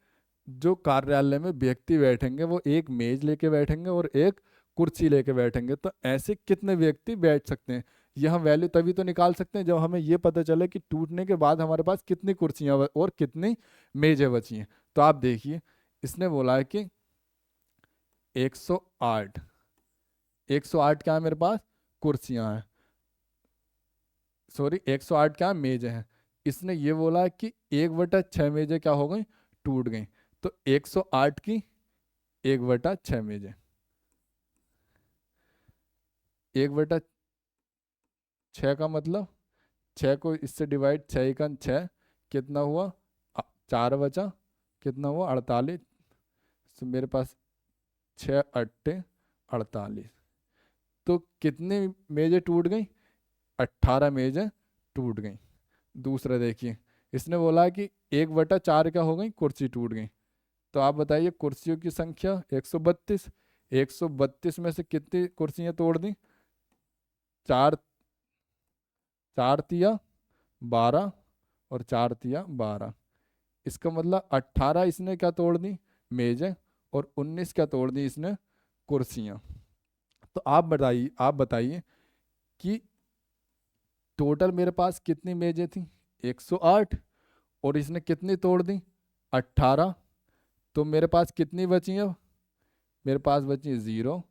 जो कार्यालय में व्यक्ति बैठेंगे वो एक मेज लेके बैठेंगे और एक कुर्सी लेके बैठेंगे, तो ऐसे कितने व्यक्ति बैठ सकते हैं। यह हम वैल्यू तभी तो निकाल सकते हैं जब हमें ये पता चले कि टूटने के बाद हमारे पास कितनी कुर्सियां और कितनी मेजें बची हैं। तो आप देखिए इसने बोला है कि 108 108 क्या है मेरे पास? कुर्सियां हैं, सॉरी 108 क्या मेज हैं। इसने ये बोला कि 1/6 मेजें क्या हो गई? टूट गई। तो 108 की 1/6 मेजें, 1/6 का मतलब 6 को इससे डिवाइड, 6 × 6 कितना हुआ? 4 बचा, कितना हुआ? 48। तो मेरे पास 6×8 = 48। तो कितनी मेजें टूट गई? 18 मेजें टूट गई। दूसरा देखिए इसने बोला कि 1/4 क्या हो गई? कुर्सी टूट गई। तो आप बताइए कुर्सियों की संख्या 132, 132 में से कितनी कुर्सियां तोड़ दी? 4, 4×3 = 12 और 4×3 = 12। इसका मतलब 18 इसने क्या तोड़ दी? मेजें। और 19 क्या तोड़ दी इसने? कुर्सियां। तो आप बताइए कि टोटल मेरे पास कितनी मेजें थी? 108, और इसने कितनी तोड़ दी? 18। तो मेरे पास कितनी बची अब? मेरे पास बची 0,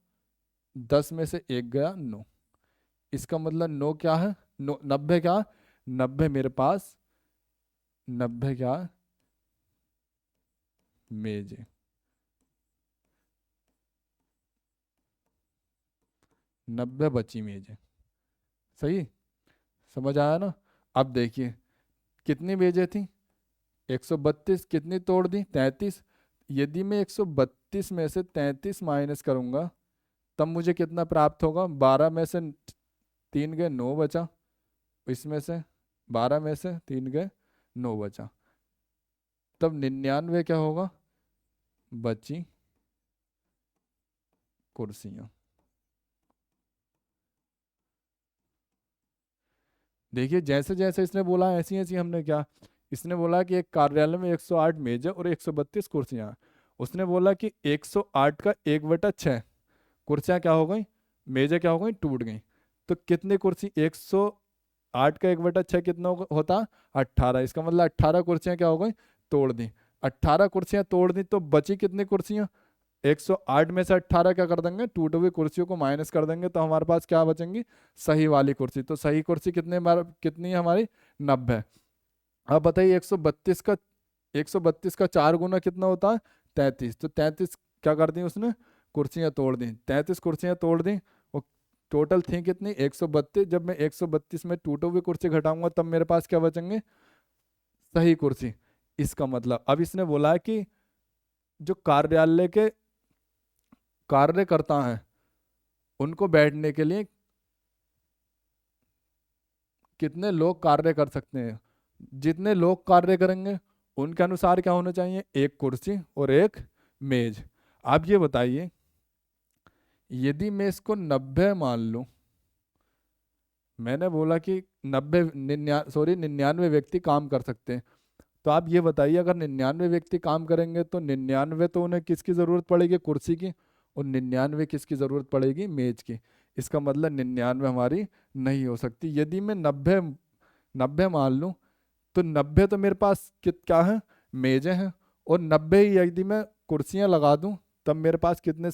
10 में से 1 गया 9। इसका मतलब 9 क्या है? 90 क्या? 90 मेरे पास 90 क्या? मेज, 90 बची मेज। सही, समझ आया ना? अब देखिए कितनी मेजें थी? 132, कितनी तोड़ दी? 33। यदि मैं 132 में से 33 माइनस करूंगा तब मुझे कितना प्राप्त होगा? 12 में से 3 गए 9 बचा। इसमें से 12 में से 3 गए, 9 बचा। तब 99 क्या होगा, बची कुर्सियां। देखिए जैसे जैसे इसने बोला ऐसी ऐसी हमने क्या, इसने बोला कि एक कार्यालय में 108 मेज है और 132 कुर्सियां हैं। उसने बोला कि 108 का 1/6 कुर्सियां क्या हो गई, मेजें क्या हो गई, टूट गई। तो कितनी कुर्सी, 108 का 1/6 कितना होता, 18। इसका मतलब 18 कुर्सियां क्या हो गई, तोड़ दी। 18 कुर्सियां तोड़ दी तो बची कितनी कुर्सियां, 108 में से 18 क्या कर देंगे, टूटी हुई कुर्सियों को माइनस कर देंगे तो हमारे पास क्या बचेंगी, सही वाली कुर्सी। तो सही कुर्सी कितनी है हमारी, 90। अब बताइए 132 का, 132 का 4 गुना कितना होता है, 33। तो 33 क्या कर दी उसने, कुर्सियां तोड़ दी, 33 कुर्सियां तोड़ दी। वो टोटल थी कितनी, 132। जब मैं 132 में टूटी हुई कुर्सी घटाऊंगा तब मेरे पास क्या बचेंगे, सही कुर्सी। इसका मतलब अब इसने बोला है कि जो कार्यालय के कार्यकर्ता हैं उनको बैठने के लिए कितने लोग कार्य कर सकते हैं, जितने लोग कार्य करेंगे उनके अनुसार क्या होना चाहिए, एक कुर्सी और एक मेज। आप ये बताइए, यदि मैं इसको 90 मान लूं, मैंने बोला कि 99 व्यक्ति काम कर सकते हैं। तो आप ये बताइए अगर 99 व्यक्ति काम करेंगे तो 99 तो उन्हें किसकी ज़रूरत पड़ेगी, कुर्सी की, और 99 किसकी ज़रूरत पड़ेगी, मेज की। इसका मतलब 99 हमारी नहीं हो सकती। यदि मैं 90 90 मान लूँ तो 90 तो मेरे पास क्या है, मेजें हैं। और 90 ही यदि मैं कुर्सियां लगा दूं तब मेरे पास कितने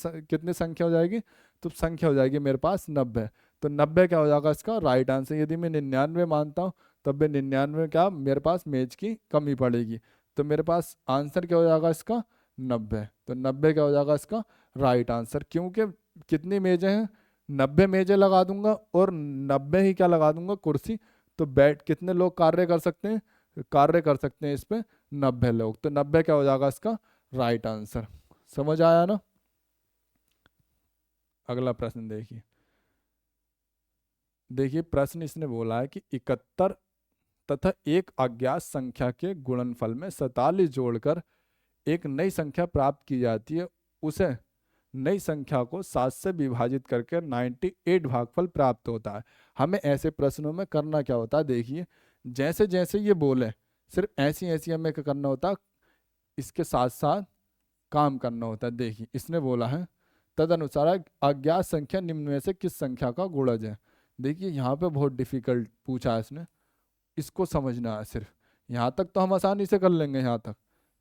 संख्या हो जाएगी, तो संख्या हो जाएगी मेरे पास 90। तो 90 क्या हो जाएगा इसका राइट आंसर। यदि मैं 99 मानता हूँ तब मैं 99 क्या मेरे पास मेज की कमी पड़ेगी। तो मेरे पास आंसर क्या हो जाएगा इसका, 90। तो 90 क्या हो जाएगा इसका राइट आंसर, क्योंकि कितनी मेजें हैं, 90 मेजें लगा दूंगा और 90 ही क्या लगा दूंगा कुर्सी। तो बैठ कितने लोग कार्य कर सकते हैं, कार्य कर सकते हैं इस पे, 90 लोग। तो 90 क्या हो जाएगा इसका राइट आंसर। समझ आया ना। अगला प्रश्न देखिए। देखिए प्रश्न इसने बोला है कि 71 तथा एक अज्ञात संख्या के गुणनफल में 47 जोड़कर एक नई संख्या प्राप्त की जाती है, उसे नई संख्या को 7 से विभाजित करके 98 भागफल प्राप्त होता है। हमें ऐसे प्रश्नों में करना क्या होता है, देखिए जैसे जैसे ये बोले सिर्फ ऐसी ऐसी हमें क्या करना होता है, इसके साथ साथ काम करना होता है। देखिए इसने बोला है तदनुसार अज्ञात संख्या निम्न में से किस संख्या का गुणज है। देखिए यहाँ पे बहुत डिफिकल्ट पूछा है इसने, इसको समझना है सिर्फ। यहाँ तक तो हम आसानी से कर लेंगे यहाँ तक,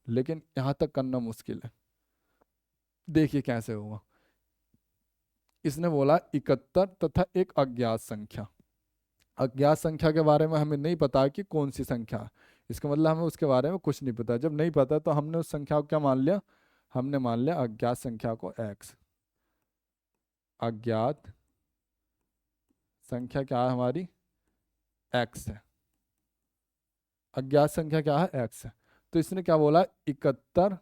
लेकिन यहाँ तक करना मुश्किल है। देखिए कैसे होगा। इसने बोला 71 तथा एक अज्ञात संख्या। अज्ञात संख्या के बारे में हमें नहीं पता कि कौन सी संख्या है। इसका मतलब हमें उसके बारे में कुछ नहीं पता। जब नहीं पता तो हमने उस संख्या को क्या मान लिया, हमने मान लिया अज्ञात संख्या को x। अज्ञात संख्या क्या है हमारी, x है। अज्ञात संख्या क्या है, x है। तो इसने क्या बोला, 71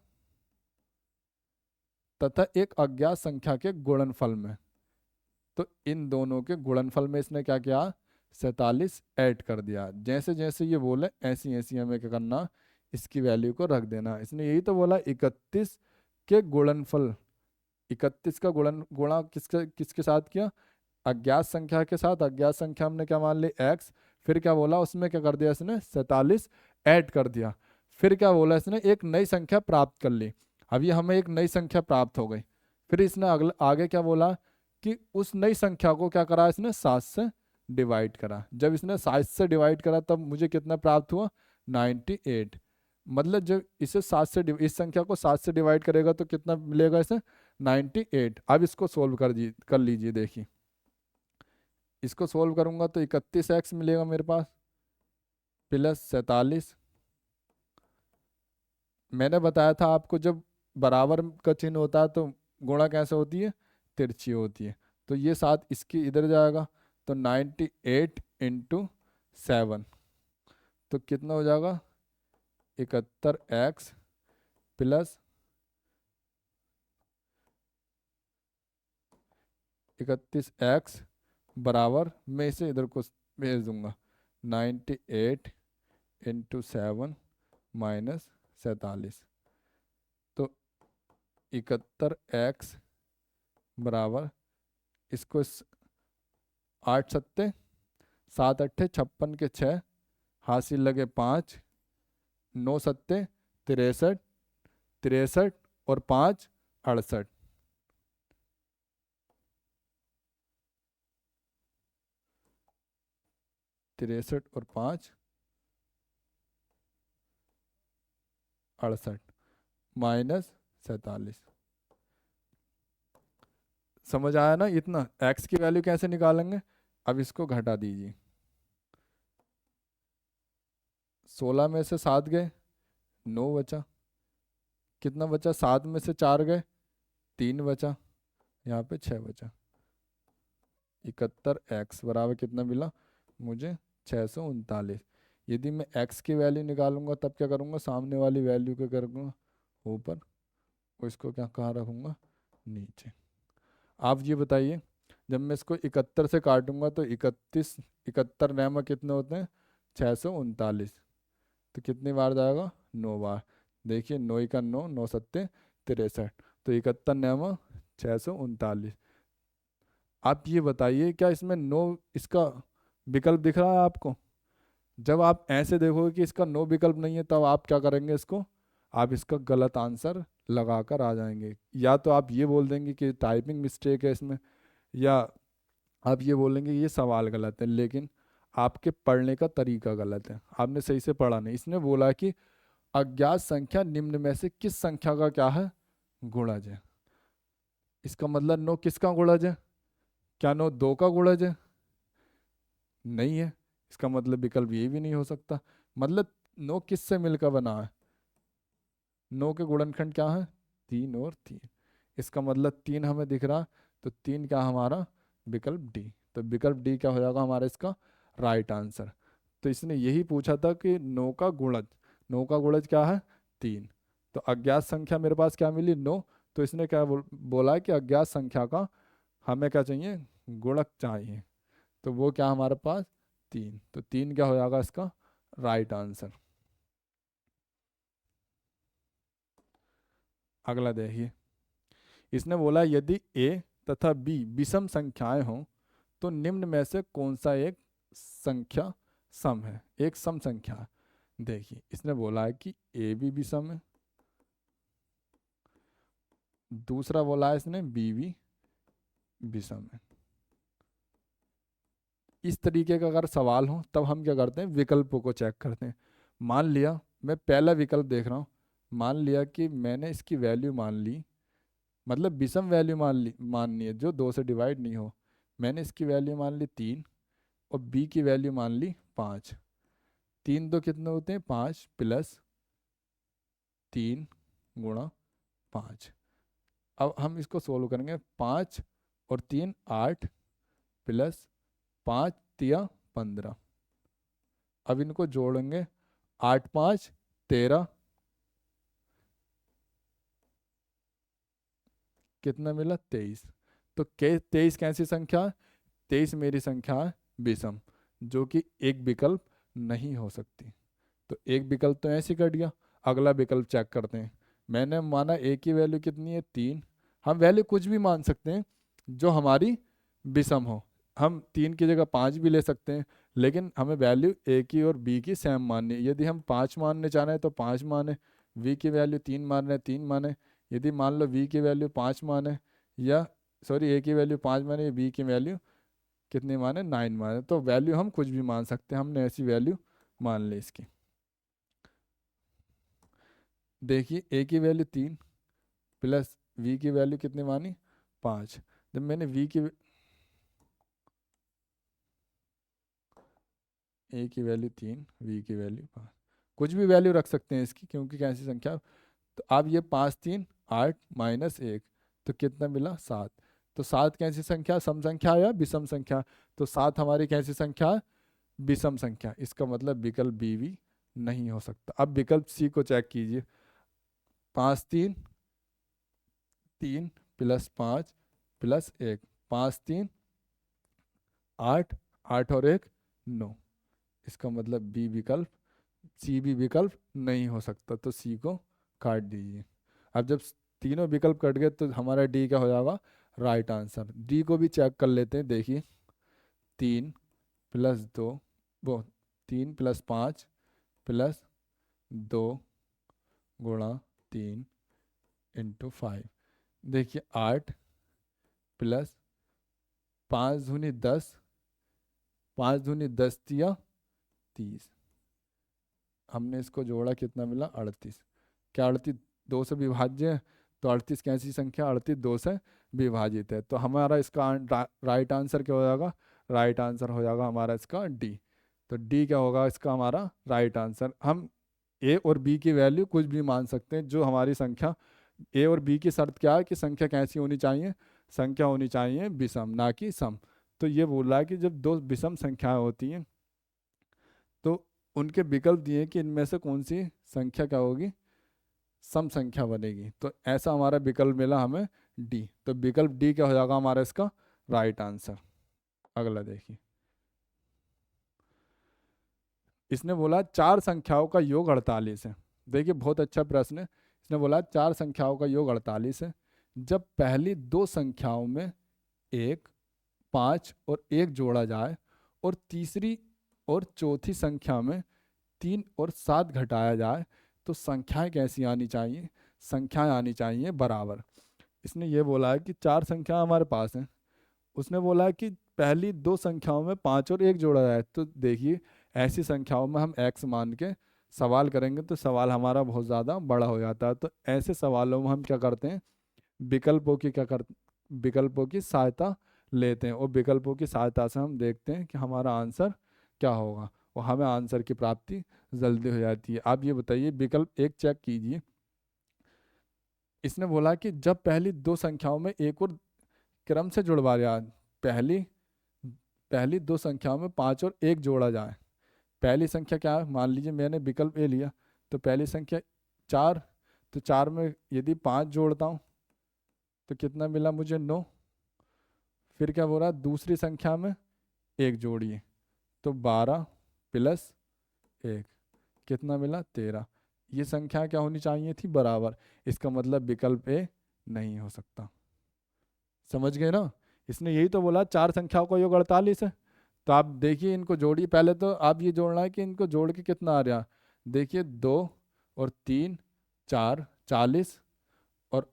तथा एक अज्ञात संख्या के गुणनफल में। तो इन दोनों के गुणनफल में इसने क्या किया, 47 ऐड कर दिया। जैसे जैसे ये बोले ऐसी ऐसी हमें क्या करना, इसकी वैल्यू को रख देना। इसने यही तो बोला 31 के गुणनफल, 31 का गुणा किसके किसके साथ किया, अज्ञात संख्या के साथ। अज्ञात संख्या हमने क्या मान ली, x। फिर क्या बोला, उसमें क्या कर दिया इसने, 47 ऐड कर दिया। फिर क्या बोला इसने, एक नई संख्या प्राप्त कर ली। अब ये हमें एक नई संख्या प्राप्त हो गई। फिर इसने अगले आगे क्या बोला कि उस नई संख्या को क्या करा इसने, 7 से डिवाइड करा। जब इसने 7 से डिवाइड करा तब मुझे कितना प्राप्त हुआ, 98। मतलब जब इसे 7 से इस संख्या को 7 से डिवाइड करेगा तो कितना मिलेगा इसे, 98। अब इसको सोल्व कर लीजिए। देखिए इसको सोल्व करूंगा तो 31x मिलेगा मेरे पास प्लस 47। मैंने बताया था आपको जब बराबर का चिन्ह होता है तो गुणा कैसे होती है, तिरछी होती है। तो ये 7 इसकी इधर जाएगा तो 98 इंटू 7 तो कितना हो जाएगा, 71x प्लस 31x बराबर, मैं इसे इधर को भेज दूंगा, 98 इंटू 7 माइनस 47, तो 71x बराबर, इसको 8 7 अट्ठे 56 के 6, हासिल लगे 5, 9 सत्ते 63, 63 और 5 68, 63 और 5 68 माइनस 47। समझ आया ना इतना? x की वैल्यू कैसे निकालेंगे? अब इसको घटा दीजिए, 16 में से 7 गए, 9 बचा, कितना बचा? 7 में से 4 गए, 3 बचा, यहाँ पे 6 बचा। 71x बराबर कितना मिला मुझे? 639। यदि मैं x की वैल्यू निकालूंगा तब क्या करूँगा? सामने वाली वैल्यू को करूँगा ऊपर और इसको क्या कहाँ रखूँगा? नीचे। आप ये बताइए, जब मैं इसको 71 से काटूंगा तो 31, 71 नैमा कितने होते हैं? 639। तो कितनी बार जाएगा? 9 बार। देखिए 9 का 9, 9 सत्ते 63, तो 71 नैमा 639। आप ये बताइए क्या इसमें 9 इसका विकल्प दिख रहा है आपको? जब आप ऐसे देखोगे कि इसका 9 विकल्प नहीं है तब आप क्या करेंगे? इसको आप इसका गलत आंसर लगा कर आ जाएंगे। या तो आप ये बोल देंगे कि टाइपिंग मिस्टेक है इसमें, या आप ये बोलेंगे ये सवाल गलत है, लेकिन आपके पढ़ने का तरीका गलत है, आपने सही से पढ़ा नहीं। इसने बोला कि अज्ञात संख्या निम्न में से किस संख्या का क्या है? गुणज है। इसका मतलब 9 किसका गुणज है? क्या 9 2 का गुणज है? नहीं है। इसका मतलब विकल्प ये भी नहीं हो सकता। मतलब 9 किससे मिलकर बना है? 9 के गुणनखंड क्या है? 3 और 3। इसका मतलब 3 हमें दिख रहा, तो 3 क्या हमारा? विकल्प डी। तो विकल्प डी क्या हो जाएगा हमारा इसका राइट आंसर? तो इसने यही पूछा था कि 9 का गुणज, 9 का गुणज क्या है? 3। तो अज्ञात संख्या मेरे पास क्या मिली? 9। तो इसने क्या बोला कि अज्ञात संख्या का हमें क्या चाहिए? गुणक चाहिए। तो वो क्या हमारे पास? 3। तो 3 क्या हो जाएगा इसका राइट आंसर? अगला देखिए, इसने बोला यदि ए तथा बी विषम संख्याएं हों तो निम्न में से कौन सा एक संख्या सम है? एक सम संख्या है। देखिए इसने बोला है कि ए भी विषम है, दूसरा बोला है इसने बी भी विषम है। इस तरीके का अगर सवाल हो तब हम क्या करते हैं? विकल्पों को चेक करते हैं। मान लिया मैं पहला विकल्प देख रहा हूँ, मान लिया कि मैंने इसकी वैल्यू मान ली, मतलब विषम वैल्यू माननी है जो 2 से डिवाइड नहीं हो। मैंने इसकी वैल्यू मान ली 3 और बी की वैल्यू मान ली 5। 3 तो कितने होते हैं? 5 प्लस 3 गुणा 5। अब हम इसको सोल्व करेंगे। 5 और 3 8 प्लस 5 तिया 15। अब इनको जोड़ेंगे, 8 5 13, कितना मिला? 23। तो 23 कैसी संख्या है? 23 मेरी संख्या है विषम, जो कि एक विकल्प नहीं हो सकती। तो एक विकल्प तो ऐसे कट गया। अगला विकल्प चेक करते हैं। मैंने माना ए की वैल्यू कितनी है? 3। हम वैल्यू कुछ भी मान सकते हैं जो हमारी विषम हो। हम 3 की जगह 5 भी ले सकते हैं, लेकिन हमें वैल्यू ए की और बी की सेम माननी है। यदि हम 5 मानने चाह रहे हैं तो 5 माने, वी की वैल्यू 3 मान रहे हैं 3 माने। यदि मान लो वी की वैल्यू 5 माने, या सॉरी ए की वैल्यू 5 माने, बी की वैल्यू कितनी माने? 9 माने। तो वैल्यू हम कुछ भी मान सकते हैं, हमने ऐसी वैल्यू मान ली इसकी। देखिए ए की वैल्यू 3 प्लस वी की वैल्यू कितनी मानी? 5। जब मैंने वी की ए की वैल्यू 3, वी की वैल्यू 5, कुछ भी वैल्यू रख सकते हैं इसकी क्योंकि कैसी संख्या। तो अब ये 5 3 8 माइनस 1, तो कितना मिला? 7। तो 7 कैसी संख्या? सम संख्या या विषम संख्या? तो 7 हमारी कैसी संख्या है? विषम संख्या। इसका मतलब विकल्प बी भी नहीं हो सकता। अब विकल्प सी को चेक कीजिए। 5 3 3 प्लस 5 प्लस 1, 5 3 8, 8 और 1 9। इसका मतलब बी विकल्प, सी भी विकल्प नहीं हो सकता, तो सी को काट दीजिए। अब जब तीनों विकल्प कट गए तो हमारा डी क्या हो जाएगा, राइट आंसर। डी को भी चेक कर लेते हैं, देखिए 3 + 2, वो 3 + 5 + 2 × 3 × 5, देखिए 8 प्लस 5 दूनी 10, 5 दूनी 10 दिया 30, हमने इसको जोड़ा कितना मिला 38। क्या 38 2 से विभाज्य है? तो 38 कैसी संख्या, 38 2 से विभाजित है, तो हमारा इसका राइट आंसर क्या हो जाएगा, राइट आंसर हो जाएगा हमारा इसका डी। तो डी क्या होगा इसका हमारा राइट आंसर। हम ए और बी की वैल्यू कुछ भी मान सकते हैं, जो हमारी संख्या, ए और बी की शर्त क्या है कि संख्या कैसी होनी चाहिए, संख्या होनी चाहिए विषम ना कि सम। तो ये बोल रहा है कि जब दो विषम संख्याएं होती हैं तो उनके विकल्प दिए कि इनमें से कौन सी संख्या क्या होगी, सम संख्या बनेगी। तो ऐसा हमारा विकल्प मिला हमें डी, तो विकल्प डी क्या हो जाएगा हमारा इसका राइट आंसर। अगला देखिए, इसने बोला 4 संख्याओं का योग 48 है। देखिए बहुत अच्छा प्रश्न है। इसने बोला 4 संख्याओं का योग 48 है, जब पहली 2 संख्याओं में 1, 5 और 1 जोड़ा जाए और तीसरी और चौथी संख्या में 3 और 7 घटाया जाए तो संख्याएं कैसी आनी चाहिए, संख्याएं आनी चाहिए बराबर। इसने ये बोला है कि 4 संख्या हमारे पास हैं, उसने बोला है कि पहली 2 संख्याओं में 5 और 1 जोड़ा जाए। तो देखिए ऐसी संख्याओं में हम x मान के सवाल करेंगे तो सवाल हमारा बहुत ज़्यादा बड़ा हो जाता है। तो ऐसे सवालों में हम क्या करते हैं, विकल्पों की विकल्पों की सहायता लेते हैं, और विकल्पों की सहायता से हम देखते हैं कि हमारा आंसर क्या होगा, और हमें आंसर की प्राप्ति जल्दी हो जाती है। आप ये बताइए विकल्प 1 चेक कीजिए। इसने बोला कि जब पहली 2 संख्याओं में एक और क्रम से जुड़वा जाए, पहली पहली 2 संख्याओं में 5 और 1 जोड़ा जाए। पहली संख्या क्या है, मान लीजिए मैंने विकल्प ए लिया, तो पहली संख्या 4, तो 4 में यदि 5 जोड़ता हूँ तो कितना मिला मुझे 9। फिर क्या बोल रहा है, दूसरी संख्या में 1 जोड़िए तो 12 + 1 कितना मिला 13। ये संख्या क्या होनी चाहिए थी, बराबर। इसका मतलब विकल्प ए नहीं हो सकता। समझ गए ना, इसने यही तो बोला 4 संख्याओं का योग 48 है। तो आप देखिए इनको जोड़िए, पहले तो आप ये जोड़ना है कि इनको जोड़ के कितना आ रहा, देखिए 2 और 3 4 40, और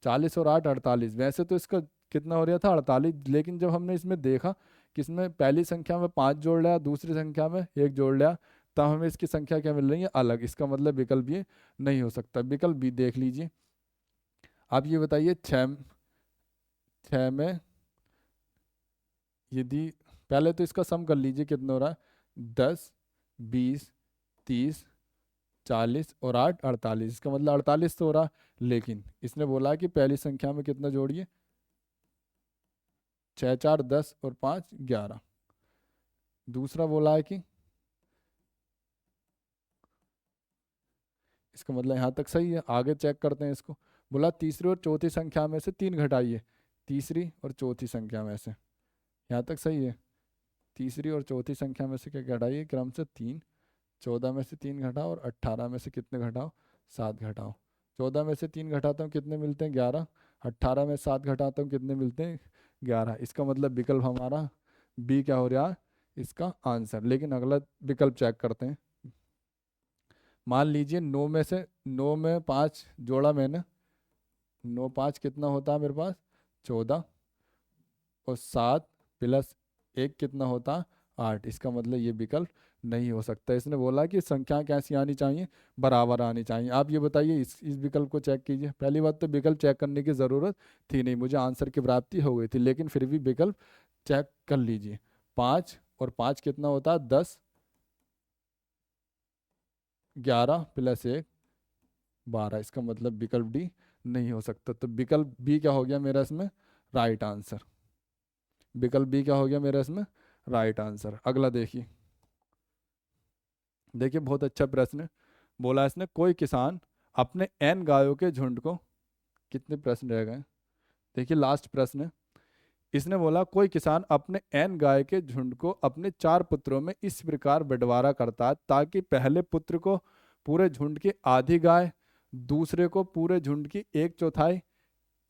40 और 8 48। वैसे तो इसका कितना हो रहा था 48, लेकिन जब हमने इसमें देखा कि इसमें पहली संख्या में 5 जोड़ लिया, दूसरी संख्या में 1 जोड़ लिया, तब हमें इसकी संख्या क्या मिल रही है, अलग। इसका मतलब विकल्प ये नहीं हो सकता। विकल्प भी देख लीजिए। आप ये बताइए 6 में यदि, पहले तो इसका सम कर लीजिए कितना हो रहा है, 10 20 30 40 और 8 48। इसका मतलब 48 तो हो रहा, लेकिन इसने बोला कि पहली संख्या में कितना जोड़िए, 6 4 10 और 5 11। दूसरा बोला है कि, इसका मतलब यहाँ तक सही है, आगे चेक करते हैं इसको। बोला तीसरी और चौथी संख्या में से 3 घटाइए, तीसरी और चौथी संख्या में से, यहाँ तक सही है। तीसरी और चौथी संख्या में से क्या घटाइए, क्रम से 3, 14 में से 3 घटाओ और 18 में से कितने घटाओ, 7 घटाओ। 14 में से 3 घटाता हूँ कितने मिलते हैं 11, 18 में 7 घटाता हूँ कितने मिलते हैं 11। इसका मतलब विकल्प हमारा बी क्या हो रहा है इसका आंसर। लेकिन अगला विकल्प चेक करते हैं। मान लीजिए 9 में 5 जोड़ा मैंने, 9 5 कितना होता है मेरे पास 14, और 7 + 1 कितना होता है 8। इसका मतलब ये विकल्प नहीं हो सकता। इसने बोला कि संख्या कैसी आनी चाहिए, बराबर आनी चाहिए। आप ये बताइए इस विकल्प को चेक कीजिए। पहली बात तो विकल्प चेक करने की ज़रूरत थी नहीं, मुझे आंसर की प्राप्ति हो गई थी, लेकिन फिर भी विकल्प चेक कर लीजिए। 5 और 5 कितना होता है 10, 11 + 1 12। इसका मतलब विकल्प डी नहीं हो सकता। तो विकल्प बी क्या हो गया मेरा इसमें राइट आंसर। विकल्प बी क्या हो गया मेरा इसमें राइट आंसर। अगला देखिए, देखिए बहुत अच्छा प्रश्न है। बोला इसने कोई किसान अपने n गायों के झुंड को, कितने प्रश्न रह गए, देखिए लास्ट प्रश्न है। इसने बोला कोई किसान अपने n गाय के झुंड को अपने 4 पुत्रों में इस प्रकार बंटवारा करता है ताकि पहले पुत्र को पूरे झुंड की आधी गाय, दूसरे को पूरे झुंड की 1/4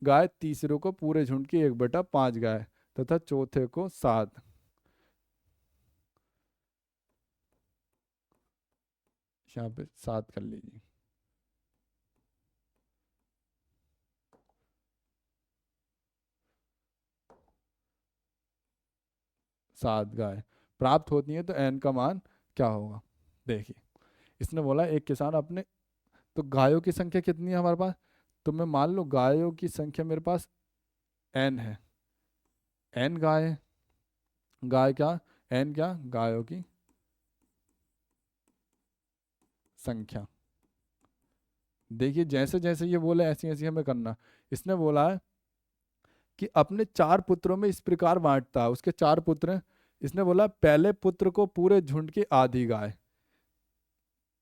गाय, तीसरे को पूरे झुंड की 1/5 गाय तथा चौथे को 7। यहाँ पे 7 कर लीजिए। 7 गाय प्राप्त होती है तो n का मान क्या होगा। देखिए इसने बोला एक किसान अपने, तो गायों की संख्या कितनी है हमारे पास, तो मैं मान लो गायों की संख्या मेरे पास n है, n गाय है, गाय क्या, n क्या, गायों की संख्या। देखिए जैसे जैसे ये बोले ऐसी ऐसी हमें करना। इसने बोला है कि अपने 4 पुत्रों में इस प्रकार बांटता है, उसके 4 पुत्र हैं। इसने बोला पहले पुत्र को पूरे झुंड की आधी गाय।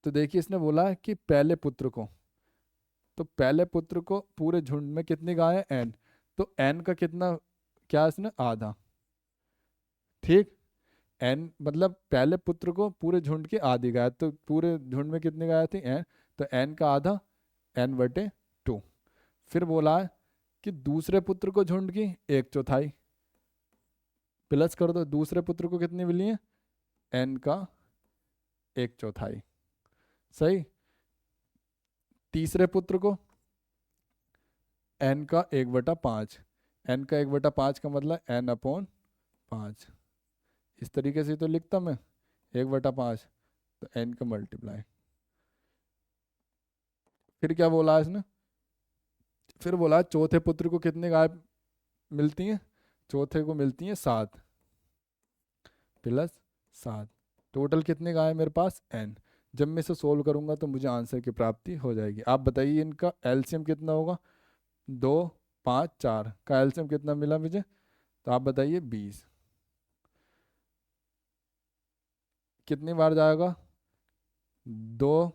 तो देखिए इसने बोला है कि पहले पुत्र को, तो पहले पुत्र को पूरे झुंड में कितनी गाय है, एन, तो एन का कितना, क्या इसने आधा, ठीक। एन मतलब पहले पुत्र को पूरे झुंड की आधी गाय, तो पूरे झुंड में कितनी गाय थी, एन, तो एन का आधा, n/2। फिर बोला है कि दूसरे पुत्र को झुंड की 1/4, प्लस कर दो, दूसरे पुत्र को कितनी मिली है, एन का 1/4, सही। तीसरे पुत्र को एन का 1/5, एन का 1/5 का मतलब n/5। इस तरीके से तो लिखता मैं 1/5, तो n का मल्टीप्लाई। फिर क्या बोला इसने, फिर बोला चौथे पुत्र को कितनी गाय मिलती हैं, चौथे को मिलती हैं 7 प्लस 7, टोटल कितनी गाय है मेरे पास, n। जब मैं इसे सोल्व करूंगा तो मुझे आंसर की प्राप्ति हो जाएगी। आप बताइए इनका एलसीएम कितना होगा, 2, 5, 4 का एलसीएम कितना मिला मुझे, तो आप बताइए 20। कितनी बार जाएगा, 2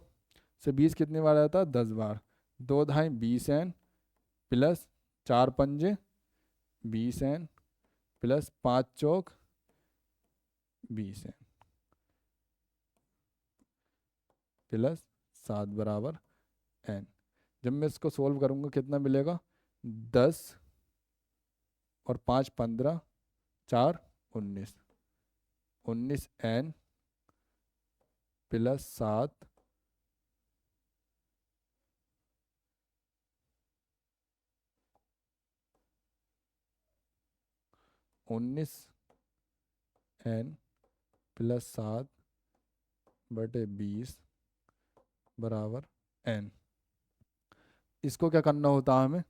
से 20 कितनी बार जाता है, 10 बार। 2 × 2 = 20 n plus 4 × 5 = 20 n plus 5 × 4 = 20 n plus 7 बराबर n। जब मैं इसको सोल्व करूंगा कितना मिलेगा, 10 और 5 15, 4 19, 19 n प्लस 7 19 n प्लस 7/20 बराबर n। इसको क्या करना होता है हमें,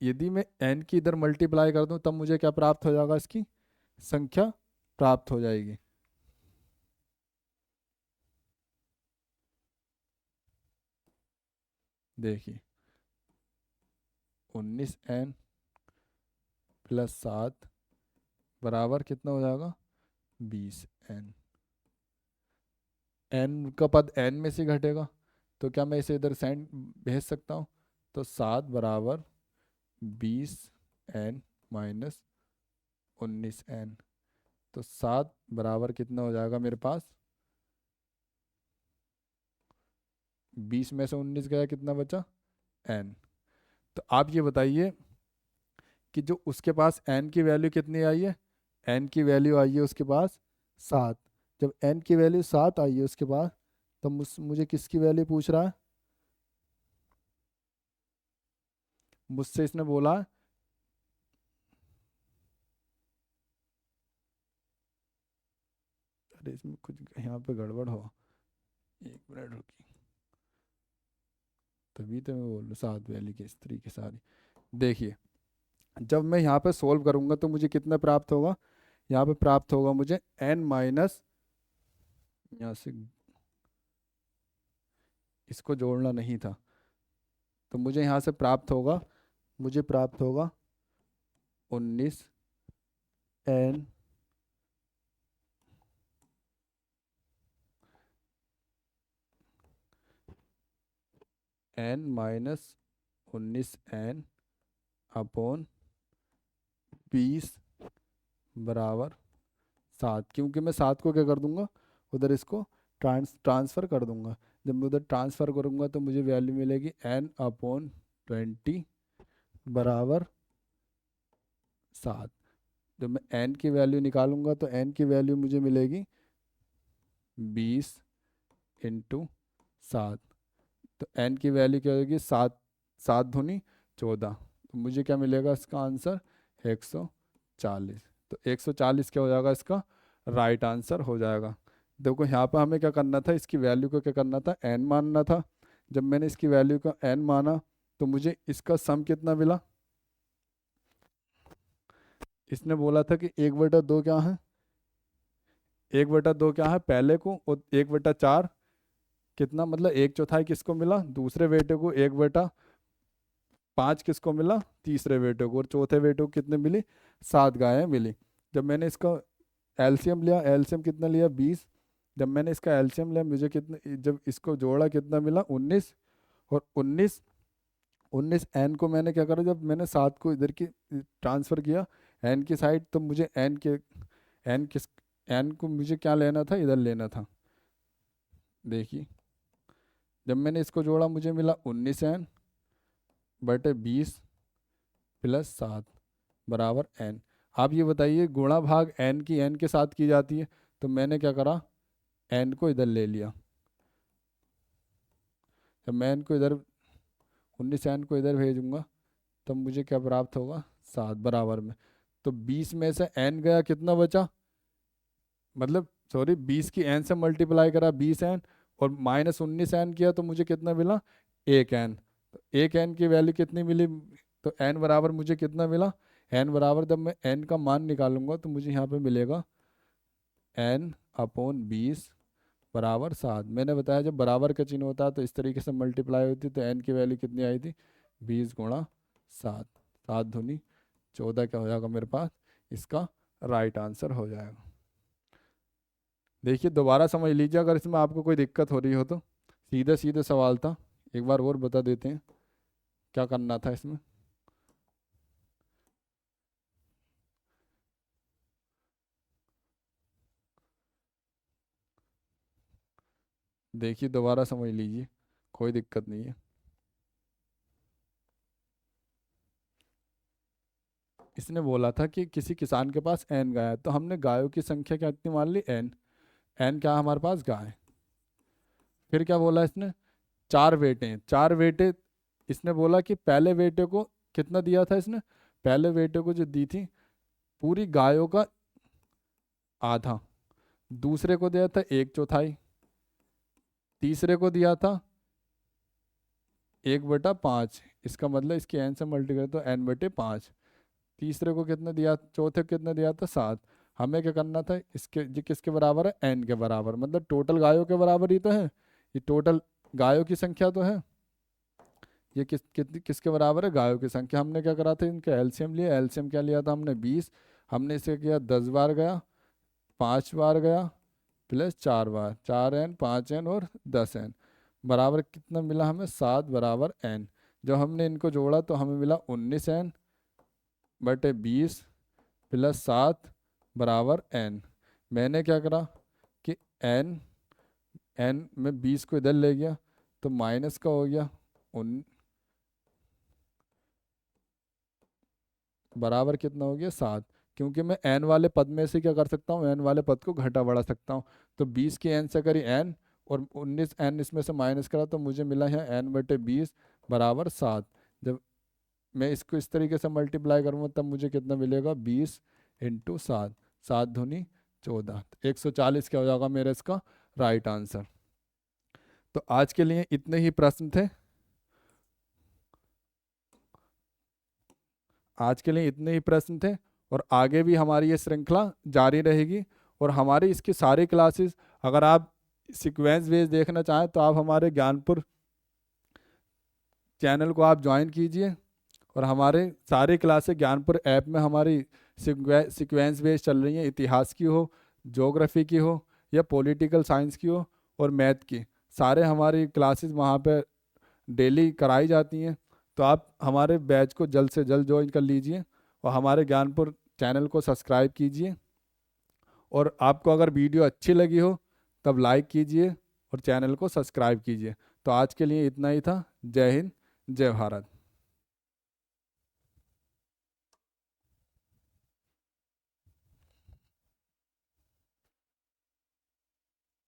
यदि मैं n की इधर मल्टीप्लाई कर दूं तब मुझे क्या प्राप्त हो जाएगा, इसकी संख्या प्राप्त हो जाएगी। देखिए 19 n प्लस 7 बराबर कितना हो जाएगा, 20 n। n का पद n में से घटेगा, तो क्या मैं इसे इधर साइन भेज सकता हूँ, तो 7 बराबर 20 n माइनस 19 n, तो 7 बराबर कितना हो जाएगा मेरे पास, 20 में से 19 गया कितना बचा, n। तो आप ये बताइए कि जो उसके पास n की वैल्यू कितनी आई है, n की वैल्यू आई है उसके पास 7। जब n की वैल्यू 7 आई है उसके पास, तो मुझे किसकी वैल्यू पूछ रहा है, मुझसे इसने बोला, अरे इसमें कुछ यहाँ पे गड़बड़ हो, 1 मिनट रुकी, तभी तो मैं बोल रहा हूँ 7 वैल्यू की इस तरीके सारी। देखिए जब मैं यहाँ पे सोल्व करूंगा तो मुझे कितना प्राप्त होगा, यहाँ पे प्राप्त होगा मुझे n माइनस, यहाँ से इसको जोड़ना नहीं था, तो मुझे यहाँ से प्राप्त होगा, मुझे प्राप्त होगा 19 n n minus 19 n upon 20 बराबर 7, क्योंकि मैं 7 को क्या कर दूंगा, उधर इसको ट्रांसफ़र कर दूंगा। जब मैं उधर ट्रांसफ़र करूंगा तो मुझे वैल्यू मिलेगी n/20 बराबर 7। जब मैं n की वैल्यू निकालूंगा तो n की वैल्यू मुझे मिलेगी 20 इंटू 7। तो n की वैल्यू क्या होगी, 7, 7 दूनी 14। तो मुझे क्या मिलेगा इसका आंसर 140। तो 140 क्या हो जाएगा, इसका राइट आंसर हो जाएगा। देखो यहाँ पर हमें क्या करना था, इसकी वैल्यू को क्या करना था, n मानना था। जब मैंने इसकी वैल्यू को n माना तो मुझे इसका सम कितना मिला, इसने बोला था कि 1/2 क्या है, 1/2 क्या है पहले को, और 1/4 कितना, मतलब 1/4 किसको मिला, दूसरे बेटे को, 1/5 किसको मिला, तीसरे बेटे को, और चौथे बेटे को कितने मिली, 7 गायें मिली। जब मैंने इसका एलसीएम लिया, एलसीएम कितना लिया, 20। जब मैंने इसका एलसीएम लिया मुझे कितने, जब इसको जोड़ा कितना मिला, 19। और 19 एन को मैंने क्या करा, जब मैंने 7 को इधर की ट्रांसफ़र किया एन की साइड, तो मुझे एन को मुझे क्या लेना था, इधर लेना था। देखिए जब मैंने इसको जोड़ा मुझे मिला 19n/20 + 7 बराबर n। आप ये बताइए, गुणा भाग n की n के साथ की जाती है, तो मैंने क्या करा, n को इधर ले लिया। जब मैं n को इधर 19n को इधर भेजूंगा तब मुझे क्या प्राप्त होगा, 7 बराबर में। तो 20 में से n गया, कितना बचा, मतलब सॉरी 20 की n से मल्टीप्लाई करा 20n, और -19n किया तो मुझे कितना मिला, 1n। तो 1n की वैल्यू कितनी मिली, तो n बराबर मुझे कितना मिला, n बराबर जब मैं n का मान निकालूंगा तो मुझे यहाँ पे मिलेगा n/20 बराबर 7। मैंने बताया जब बराबर का चिन्ह होता है तो इस तरीके से मल्टीप्लाई होती है। तो n की वैल्यू कितनी आई थी, 20 × 7, 7 दूनी 14 क्या हो जाएगा मेरे पास, इसका राइट आंसर हो जाएगा। देखिए दोबारा समझ लीजिए, अगर इसमें आपको कोई दिक्कत हो रही हो तो सीधे सीधे सवाल था, एक बार और बता देते हैं क्या करना था इसमें। देखिए दोबारा समझ लीजिए, कोई दिक्कत नहीं है। इसने बोला था कि किसी किसान के पास n गाय है, तो हमने गायों की संख्या क्या इतनी मान ली, n। n क्या है हमारे पास, गाय। फिर क्या बोला इसने, 4 बेटे हैं, 4 बेटे। इसने बोला कि पहले बेटे को कितना दिया था इसने, पहले बेटे को जो दी थी पूरी गायों का आधा, दूसरे को दिया था 1/4, तीसरे को दिया था 1/5। इसका मतलब इसके n से मल्टीप्लाई तो n/5। तीसरे को कितना दिया, चौथे को कितना दिया था, 7। हमें क्या करना था, इसके ये किसके बराबर है, n के बराबर, मतलब टोटल गायों के बराबर ही तो है, ये टोटल गायों की संख्या तो है। ये किसके बराबर है, गायों की संख्या। हमने क्या करा था, इनका एलसीएम लिया, एलसीएम क्या लिया था हमने, 20। हमने इसे किया 10 बार गया, 5 बार गया, प्लस 4 बार, 4n 5n और 10n बराबर कितना मिला हमें, 7 बराबर n। जब हमने इनको जोड़ा तो हमें मिला 19n/20 + 7 बराबर n। मैंने क्या करा कि n में 20 को इधर ले गया तो माइनस का हो गया, बराबर कितना हो गया, 7। क्योंकि मैं n वाले पद में से क्या कर सकता हूँ, n वाले पद को घटा बढ़ा सकता हूँ। तो 20 की n से करी n, और 19n इसमें से माइनस करा तो मुझे मिला है n/20 बराबर 7। जब मैं इसको इस तरीके से मल्टीप्लाई करूँगा तब मुझे कितना मिलेगा, 20 × 7, 7 दूनी 14, 140 क्या हो जाएगा मेरा इसका राइट आंसर। तो आज के लिए इतने ही प्रश्न थे, आज के लिए इतने ही प्रश्न थे, और आगे भी हमारी ये श्रृंखला जारी रहेगी। और हमारी इसकी सारी क्लासेस अगर आप सीक्वेंस बेस देखना चाहें तो आप हमारे ज्ञानपुर चैनल को आप ज्वाइन कीजिए, और हमारे सारे क्लासेस ज्ञानपुर ऐप में हमारी सीक्वेंस बेस चल रही हैं, इतिहास की हो, ज्योग्राफी की हो, या पॉलिटिकल साइंस की हो, और मैथ की, सारे हमारी क्लासेस वहाँ पे डेली कराई जाती हैं। तो आप हमारे बैच को जल्द से जल्द ज्वाइन कर लीजिए, और हमारे ज्ञानपुर चैनल को सब्सक्राइब कीजिए, और आपको अगर वीडियो अच्छी लगी हो तब लाइक कीजिए और चैनल को सब्सक्राइब कीजिए। तो आज के लिए इतना ही था। जय हिंद, जय भारत।